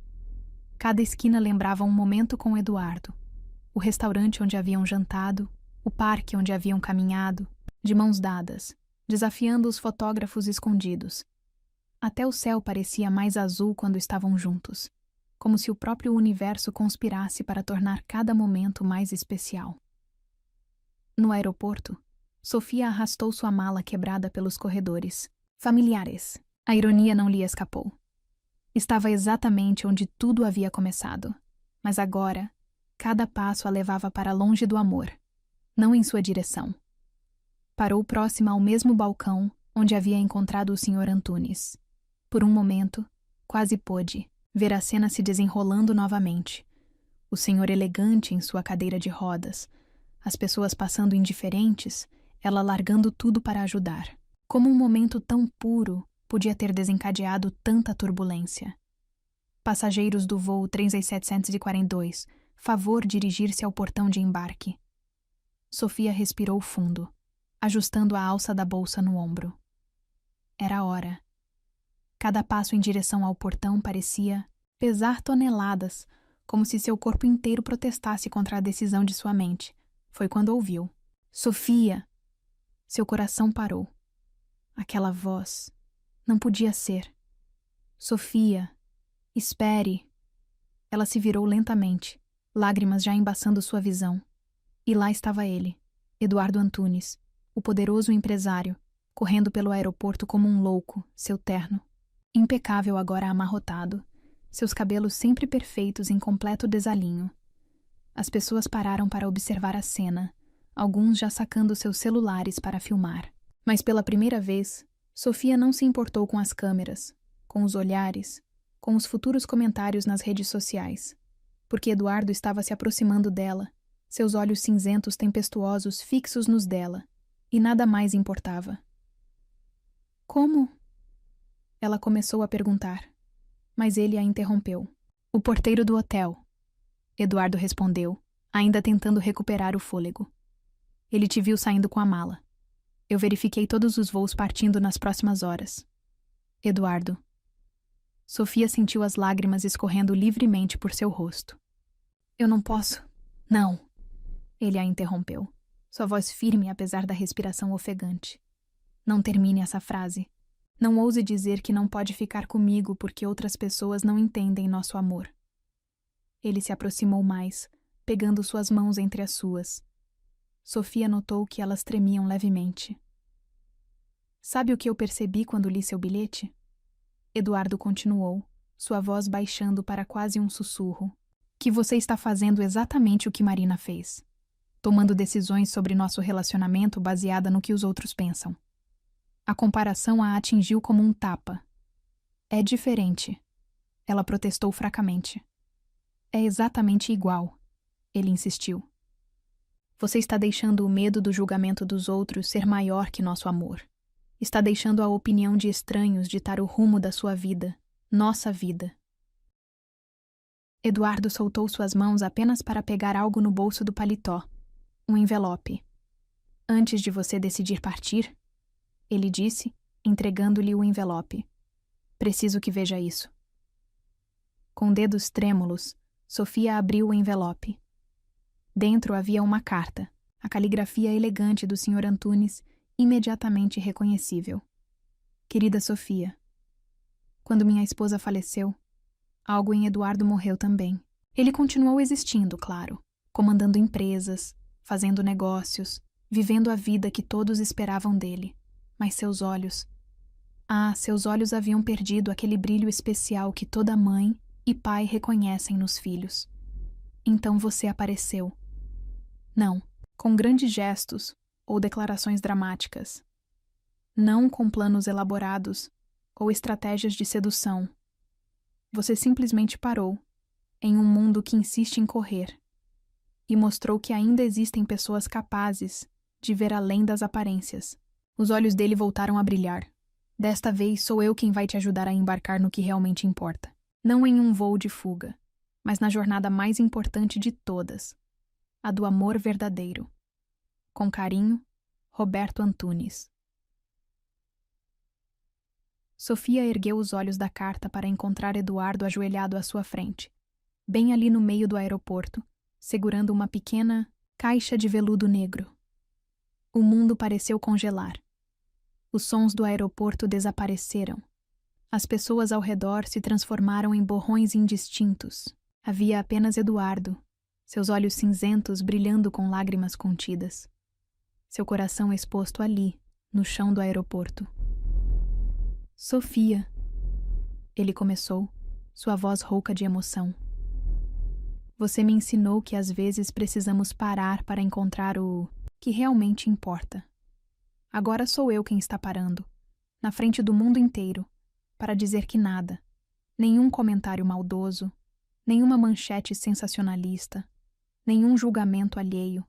Cada esquina lembrava um momento com Eduardo. O restaurante onde haviam jantado, o parque onde haviam caminhado, de mãos dadas, desafiando os fotógrafos escondidos. Até o céu parecia mais azul quando estavam juntos, como se o próprio universo conspirasse para tornar cada momento mais especial. No aeroporto, Sofia arrastou sua mala quebrada pelos corredores. Familiares. A ironia não lhe escapou. Estava exatamente onde tudo havia começado, mas agora, cada passo a levava para longe do amor, não em sua direção. Parou próxima ao mesmo balcão onde havia encontrado o Sr. Antunes. Por um momento, quase pôde ver a cena se desenrolando novamente. O senhor elegante em sua cadeira de rodas, as pessoas passando indiferentes, ela largando tudo para ajudar. Como um momento tão puro podia ter desencadeado tanta turbulência? Passageiros do voo 3742, favor dirigir-se ao portão de embarque. Sofia respirou fundo, ajustando a alça da bolsa no ombro. Era a hora. Cada passo em direção ao portão parecia pesar toneladas, como se seu corpo inteiro protestasse contra a decisão de sua mente. Foi quando ouviu. Sofia! Seu coração parou. Aquela voz. Não podia ser. Sofia! Espere! Ela se virou lentamente, lágrimas já embaçando sua visão. E lá estava ele, Eduardo Antunes, o poderoso empresário, correndo pelo aeroporto como um louco, seu terno. Impecável agora amarrotado, seus cabelos sempre perfeitos em completo desalinho. As pessoas pararam para observar a cena, alguns já sacando seus celulares para filmar. Mas pela primeira vez, Sofia não se importou com as câmeras, com os olhares, com os futuros comentários nas redes sociais, porque Eduardo estava se aproximando dela, seus olhos cinzentos tempestuosos fixos nos dela, e nada mais importava. Como? Ela começou a perguntar, mas ele a interrompeu. O porteiro do hotel. Eduardo respondeu, ainda tentando recuperar o fôlego. Ele te viu saindo com a mala. Eu verifiquei todos os voos partindo nas próximas horas. Eduardo. Sofia sentiu as lágrimas escorrendo livremente por seu rosto. Eu não posso. Não. Ele a interrompeu, sua voz firme apesar da respiração ofegante. Não termine essa frase. Não ouse dizer que não pode ficar comigo porque outras pessoas não entendem nosso amor. Ele se aproximou mais, pegando suas mãos entre as suas. Sofia notou que elas tremiam levemente. Sabe o que eu percebi quando li seu bilhete? Eduardo continuou, sua voz baixando para quase um sussurro. Que você está fazendo exatamente o que Marina fez. tomando decisões sobre nosso relacionamento baseada no que os outros pensam. A comparação a atingiu como um tapa. É diferente. Ela protestou fracamente. É exatamente igual, ele insistiu. Você está deixando o medo do julgamento dos outros ser maior que nosso amor. Está deixando a opinião de estranhos ditar o rumo da sua vida, nossa vida. Eduardo soltou suas mãos apenas para pegar algo no bolso do paletó, um envelope. Antes de você decidir partir, ele disse, entregando-lhe o envelope. Preciso que veja isso. Com dedos trêmulos, Sofia abriu o envelope. Dentro havia uma carta, a caligrafia elegante do Sr. Antunes, imediatamente reconhecível. Querida Sofia, quando minha esposa faleceu, algo em Eduardo morreu também. Ele continuou existindo, claro, comandando empresas, fazendo negócios, vivendo a vida que todos esperavam dele. Mas seus olhos... seus olhos haviam perdido aquele brilho especial que toda mãe e pai reconhecem nos filhos. Então você apareceu. Não, com grandes gestos ou declarações dramáticas. Não com planos elaborados ou estratégias de sedução. Você simplesmente parou, em um mundo que insiste em correr, e mostrou que ainda existem pessoas capazes de ver além das aparências. Os olhos dele voltaram a brilhar. Desta vez sou eu quem vai te ajudar a embarcar no que realmente importa. Não em um voo de fuga, mas na jornada mais importante de todas, a do amor verdadeiro. Com carinho, Roberto Antunes. Sofia ergueu os olhos da carta para encontrar Eduardo ajoelhado à sua frente, bem ali no meio do aeroporto, segurando uma pequena caixa de veludo negro. O mundo pareceu congelar. Os sons do aeroporto desapareceram. As pessoas ao redor se transformaram em borrões indistintos. Havia apenas Eduardo, seus olhos cinzentos brilhando com lágrimas contidas. Seu coração exposto ali, no chão do aeroporto. Sofia, ele começou, sua voz rouca de emoção. Você me ensinou que às vezes precisamos parar para encontrar o que realmente importa. Agora sou eu quem está parando, na frente do mundo inteiro, para dizer que nada, nenhum comentário maldoso, nenhuma manchete sensacionalista, nenhum julgamento alheio,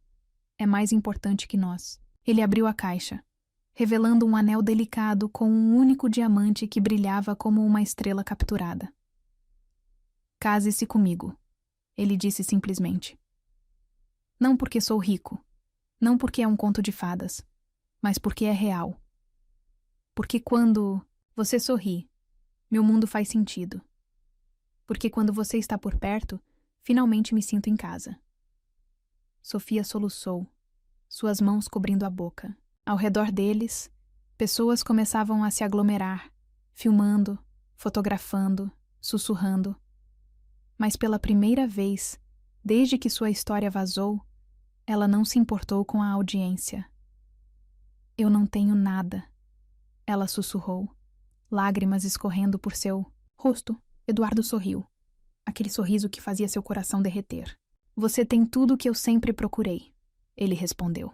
é mais importante que nós. Ele abriu a caixa, revelando um anel delicado com um único diamante que brilhava como uma estrela capturada. Case-se comigo, ele disse simplesmente. Não porque sou rico, não porque é um conto de fadas, mas porque é real. Porque quando você sorri, meu mundo faz sentido. Porque quando você está por perto, finalmente me sinto em casa. Sofia soluçou, suas mãos cobrindo a boca. Ao redor deles, pessoas começavam a se aglomerar, filmando, fotografando, sussurrando. Mas pela primeira vez, desde que sua história vazou, ela não se importou com a audiência. Eu não tenho nada, ela sussurrou, lágrimas escorrendo por seu rosto. Eduardo sorriu, aquele sorriso que fazia seu coração derreter. Você tem tudo o que eu sempre procurei, ele respondeu.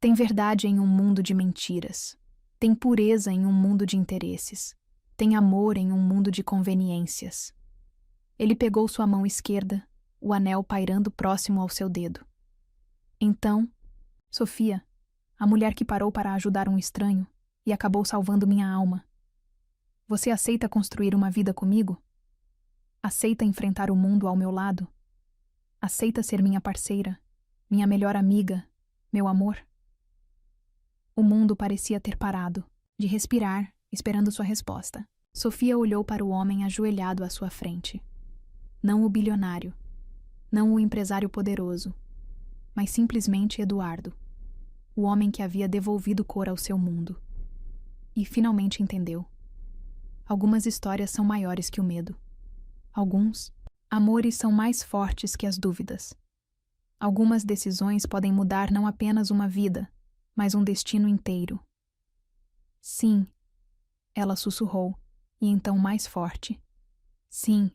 Tem verdade em um mundo de mentiras. Tem pureza em um mundo de interesses. Tem amor em um mundo de conveniências. Ele pegou sua mão esquerda, o anel pairando próximo ao seu dedo. Então, Sofia, a mulher que parou para ajudar um estranho e acabou salvando minha alma. Você aceita construir uma vida comigo? Aceita enfrentar o mundo ao meu lado? Aceita ser minha parceira, minha melhor amiga, meu amor? O mundo parecia ter parado, de respirar, esperando sua resposta. Sofia olhou para o homem ajoelhado à sua frente. Não o bilionário, não o empresário poderoso, mas simplesmente Eduardo, o homem que havia devolvido cor ao seu mundo. E finalmente entendeu. Algumas histórias são maiores que o medo. Alguns amores são mais fortes que as dúvidas. Algumas decisões podem mudar não apenas uma vida, mas um destino inteiro. Sim, ela sussurrou, e então mais forte. Sim.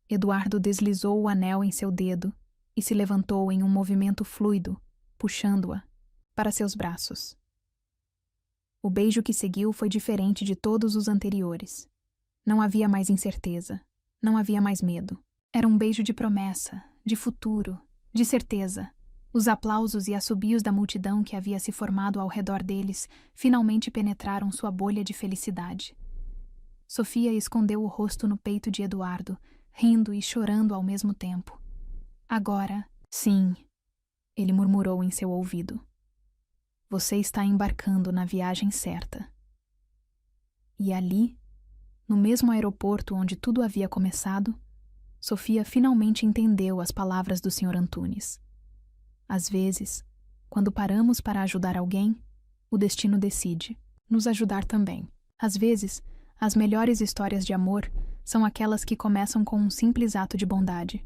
Eduardo deslizou o anel em seu dedo e se levantou em um movimento fluido, puxando-a para seus braços. O beijo que seguiu foi diferente de todos os anteriores. Não havia mais incerteza, não havia mais medo. Era um beijo de promessa, de futuro, de certeza. Os aplausos e assobios da multidão que havia se formado ao redor deles finalmente penetraram sua bolha de felicidade. Sofia escondeu o rosto no peito de Eduardo, rindo e chorando ao mesmo tempo. Agora, sim, ele murmurou em seu ouvido. Você está embarcando na viagem certa. E ali, no mesmo aeroporto onde tudo havia começado, Sofia finalmente entendeu as palavras do Sr. Antunes. Às vezes, quando paramos para ajudar alguém, o destino decide nos ajudar também. Às vezes, as melhores histórias de amor são aquelas que começam com um simples ato de bondade.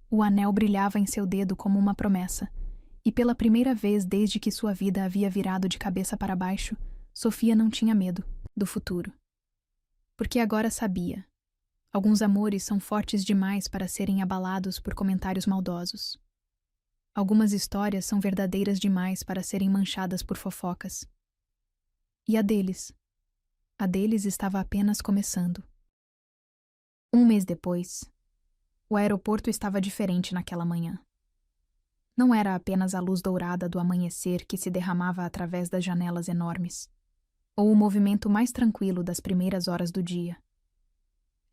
O anel brilhava em seu dedo como uma promessa, e pela primeira vez desde que sua vida havia virado de cabeça para baixo, Sofia não tinha medo do futuro. Porque agora sabia. Alguns amores são fortes demais para serem abalados por comentários maldosos. Algumas histórias são verdadeiras demais para serem manchadas por fofocas. E a deles estava apenas começando. Um mês depois, o aeroporto estava diferente naquela manhã. Não era apenas a luz dourada do amanhecer que se derramava através das janelas enormes, ou o movimento mais tranquilo das primeiras horas do dia.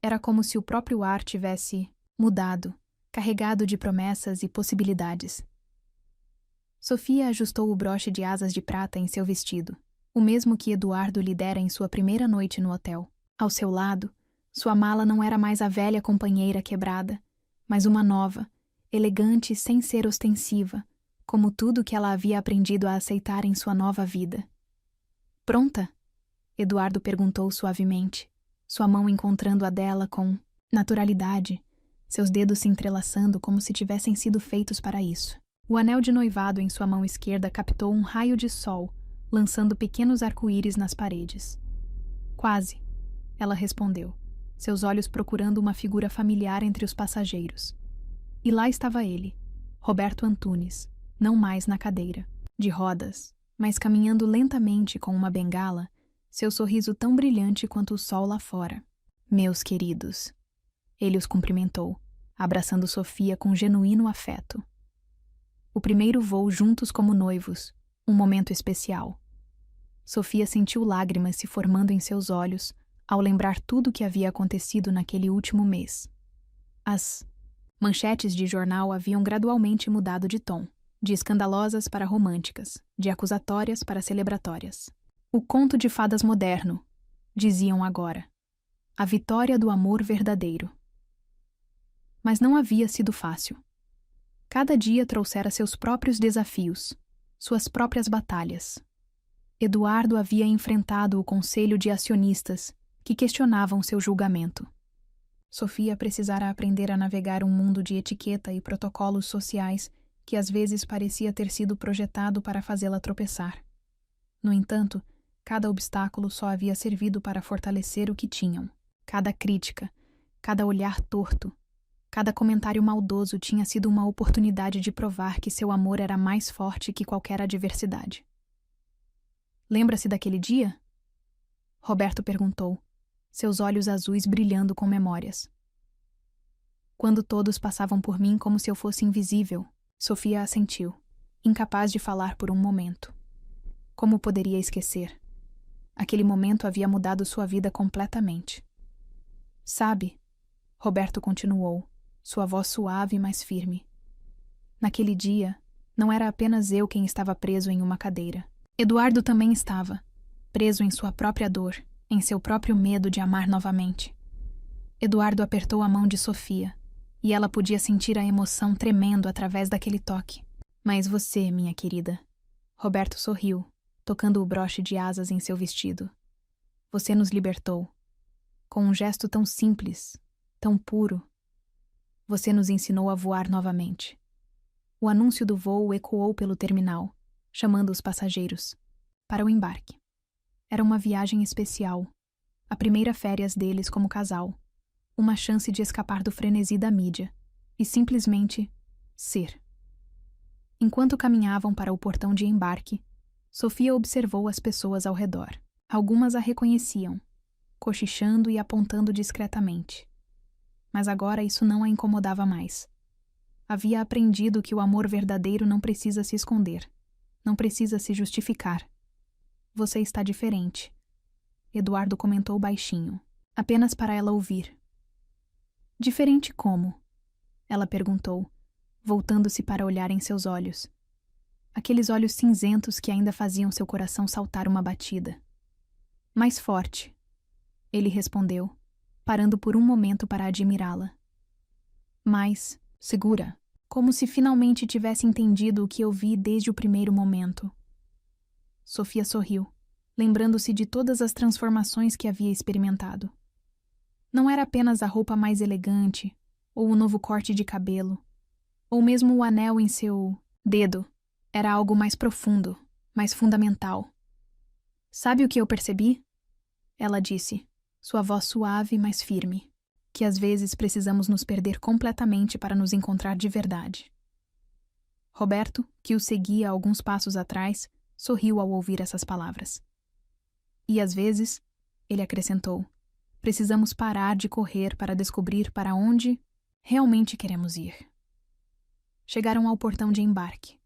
Era como se o próprio ar tivesse mudado, carregado de promessas e possibilidades. Sofia ajustou o broche de asas de prata em seu vestido, o mesmo que Eduardo lhe dera em sua primeira noite no hotel. Ao seu lado, sua mala não era mais a velha companheira quebrada, mas uma nova, elegante sem ser ostensiva, como tudo que ela havia aprendido a aceitar em sua nova vida. Pronta? Eduardo perguntou suavemente, sua mão encontrando a dela com naturalidade, seus dedos se entrelaçando como se tivessem sido feitos para isso. O anel de noivado em sua mão esquerda captou um raio de sol, lançando pequenos arco-íris nas paredes. Quase, ela respondeu, seus olhos procurando uma figura familiar entre os passageiros. E lá estava ele, Roberto Antunes, não mais na cadeira de rodas, mas caminhando lentamente com uma bengala, seu sorriso tão brilhante quanto o sol lá fora. Meus queridos, ele os cumprimentou, abraçando Sofia com genuíno afeto. O primeiro voo juntos como noivos, um momento especial. Sofia sentiu lágrimas se formando em seus olhos ao lembrar tudo o que havia acontecido naquele último mês. As manchetes de jornal haviam gradualmente mudado de tom, de escandalosas para românticas, de acusatórias para celebratórias. O conto de fadas moderno, diziam agora. A vitória do amor verdadeiro. Mas não havia sido fácil. Cada dia trouxera seus próprios desafios, suas próprias batalhas. Eduardo havia enfrentado o conselho de acionistas que questionavam seu julgamento. Sofia precisara aprender a navegar um mundo de etiqueta e protocolos sociais que às vezes parecia ter sido projetado para fazê-la tropeçar. No entanto, cada obstáculo só havia servido para fortalecer o que tinham. Cada crítica, cada olhar torto, cada comentário maldoso tinha sido uma oportunidade de provar que seu amor era mais forte que qualquer adversidade. Lembra-se daquele dia? Roberto perguntou, seus olhos azuis brilhando com memórias. Quando todos passavam por mim como se eu fosse invisível, Sofia assentiu, incapaz de falar por um momento. Como poderia esquecer? Aquele momento havia mudado sua vida completamente. Sabe, Roberto continuou, sua voz suave, mas firme. Naquele dia, não era apenas eu quem estava preso em uma cadeira. Eduardo também estava, preso em sua própria dor, em seu próprio medo de amar novamente. Eduardo apertou a mão de Sofia, e ela podia sentir a emoção tremendo através daquele toque. Mas você, minha querida. Roberto sorriu, tocando o broche de asas em seu vestido. Você nos libertou. Com um gesto tão simples, tão puro. Você nos ensinou a voar novamente. O anúncio do voo ecoou pelo terminal, chamando os passageiros para o embarque. Era uma viagem especial, a primeira férias deles como casal, uma chance de escapar do frenesi da mídia e simplesmente ser. Enquanto caminhavam para o portão de embarque, Sofia observou as pessoas ao redor. Algumas a reconheciam, cochichando e apontando discretamente. Mas agora isso não a incomodava mais. Havia aprendido que o amor verdadeiro não precisa se esconder, não precisa se justificar. Você está diferente, Eduardo comentou baixinho, apenas para ela ouvir. Diferente como? Ela perguntou, voltando-se para olhar em seus olhos. Aqueles olhos cinzentos que ainda faziam seu coração saltar uma batida. Mais forte, ele respondeu, parando por um momento para admirá-la. Mais segura, como se finalmente tivesse entendido o que eu vi desde o primeiro momento. Sofia sorriu, lembrando-se de todas as transformações que havia experimentado. Não era apenas a roupa mais elegante, ou o novo corte de cabelo, ou mesmo o anel em seu dedo. Era algo mais profundo, mais fundamental. Sabe o que eu percebi? Ela disse, sua voz suave, mas firme, que às vezes precisamos nos perder completamente para nos encontrar de verdade. Roberto, que o seguia alguns passos atrás, sorriu ao ouvir essas palavras. E às vezes, ele acrescentou, precisamos parar de correr para descobrir para onde realmente queremos ir. Chegaram ao portão de embarque,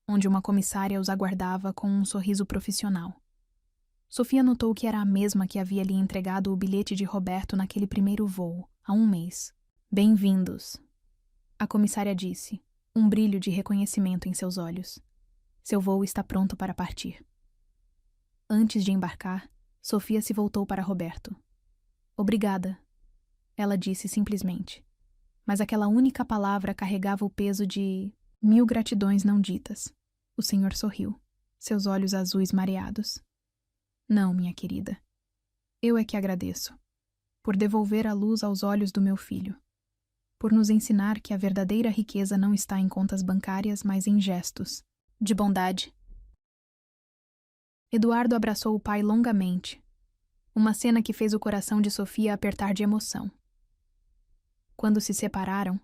onde uma comissária os aguardava com um sorriso profissional. Sofia notou que era a mesma que havia lhe entregado o bilhete de Roberto naquele primeiro voo, há um mês. Bem-vindos, a comissária disse, um brilho de reconhecimento em seus olhos. Seu voo está pronto para partir. Antes de embarcar, Sofia se voltou para Roberto. Obrigada, ela disse simplesmente. Mas aquela única palavra carregava o peso de 1000 gratidões não ditas. O senhor sorriu, seus olhos azuis mareados. Não, minha querida. Eu é que agradeço. Por devolver a luz aos olhos do meu filho. Por nos ensinar que a verdadeira riqueza não está em contas bancárias, mas em gestos. De bondade. Eduardo abraçou o pai longamente. Uma cena que fez o coração de Sofia apertar de emoção. Quando se separaram,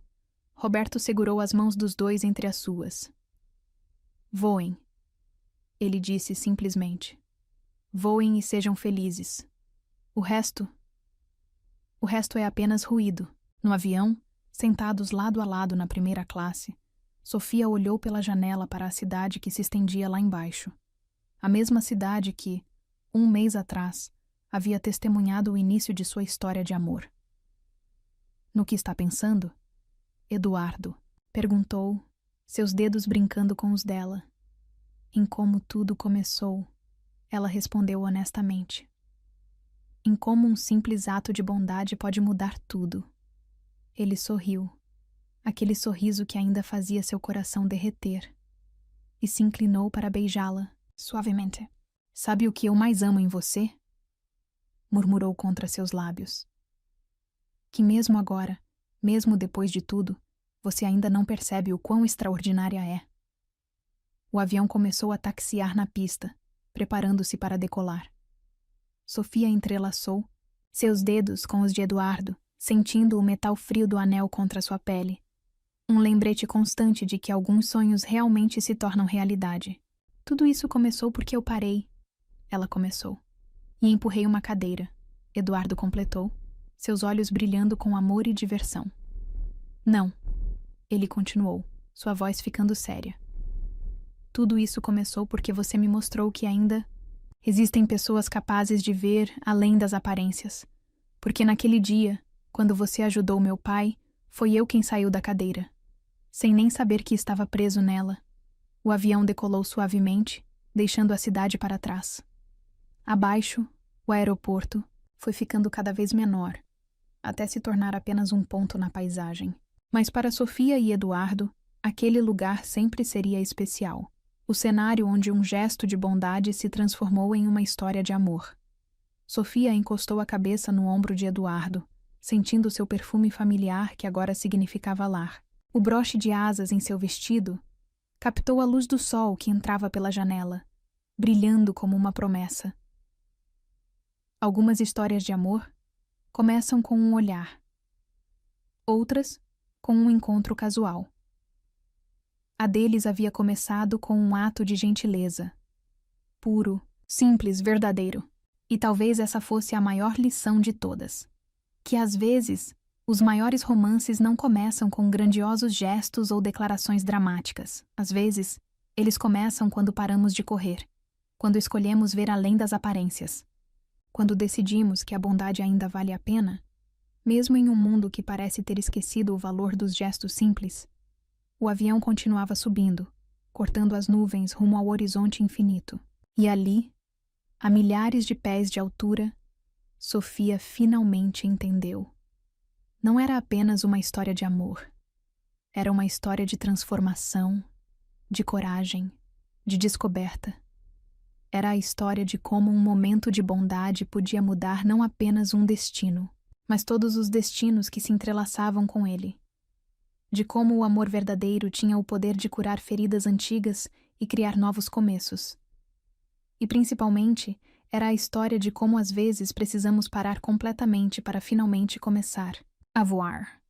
Roberto segurou as mãos dos dois entre as suas. Voem, ele disse simplesmente. Voem e sejam felizes. O resto é apenas ruído. No avião, sentados lado a lado na primeira classe, Sofia olhou pela janela para a cidade que se estendia lá embaixo. A mesma cidade que, um mês atrás, havia testemunhado o início de sua história de amor. No que está pensando? Eduardo, perguntou, seus dedos brincando com os dela. Em como tudo começou, ela respondeu honestamente. Em como um simples ato de bondade pode mudar tudo. Ele sorriu, aquele sorriso que ainda fazia seu coração derreter, e se inclinou para beijá-la, suavemente. Sabe o que eu mais amo em você? Murmurou contra seus lábios. Que mesmo agora, mesmo depois de tudo, você ainda não percebe o quão extraordinária é. O avião começou a taxiar na pista, preparando-se para decolar. Sofia entrelaçou seus dedos com os de Eduardo, sentindo o metal frio do anel contra sua pele. Um lembrete constante de que alguns sonhos realmente se tornam realidade. Tudo isso começou porque eu parei, ela começou. E empurrei uma cadeira, Eduardo completou, seus olhos brilhando com amor e diversão. Não, ele continuou, sua voz ficando séria. Tudo isso começou porque você me mostrou que ainda existem pessoas capazes de ver além das aparências. Porque naquele dia, quando você ajudou meu pai, foi eu quem saiu da cadeira. Sem nem saber que estava preso nela. O avião decolou suavemente, deixando a cidade para trás. Abaixo, o aeroporto foi ficando cada vez menor, até se tornar apenas um ponto na paisagem. Mas para Sofia e Eduardo, aquele lugar sempre seria especial. O cenário onde um gesto de bondade se transformou em uma história de amor. Sofia encostou a cabeça no ombro de Eduardo, sentindo seu perfume familiar que agora significava lar. O broche de asas em seu vestido captou a luz do sol que entrava pela janela, brilhando como uma promessa. Algumas histórias de amor começam com um olhar. Outras, com um encontro casual. A deles havia começado com um ato de gentileza. Puro, simples, verdadeiro. E talvez essa fosse a maior lição de todas. Que às vezes, os maiores romances não começam com grandiosos gestos ou declarações dramáticas. Às vezes, eles começam quando paramos de correr, quando escolhemos ver além das aparências, quando decidimos que a bondade ainda vale a pena, mesmo em um mundo que parece ter esquecido o valor dos gestos simples. O avião continuava subindo, cortando as nuvens rumo ao horizonte infinito. E ali, a milhares de pés de altura, Sofia finalmente entendeu. Não era apenas uma história de amor. Era uma história de transformação, de coragem, de descoberta. Era a história de como um momento de bondade podia mudar não apenas um destino, mas todos os destinos que se entrelaçavam com ele. De como o amor verdadeiro tinha o poder de curar feridas antigas e criar novos começos. E principalmente, era a história de como às vezes precisamos parar completamente para finalmente começar a voar.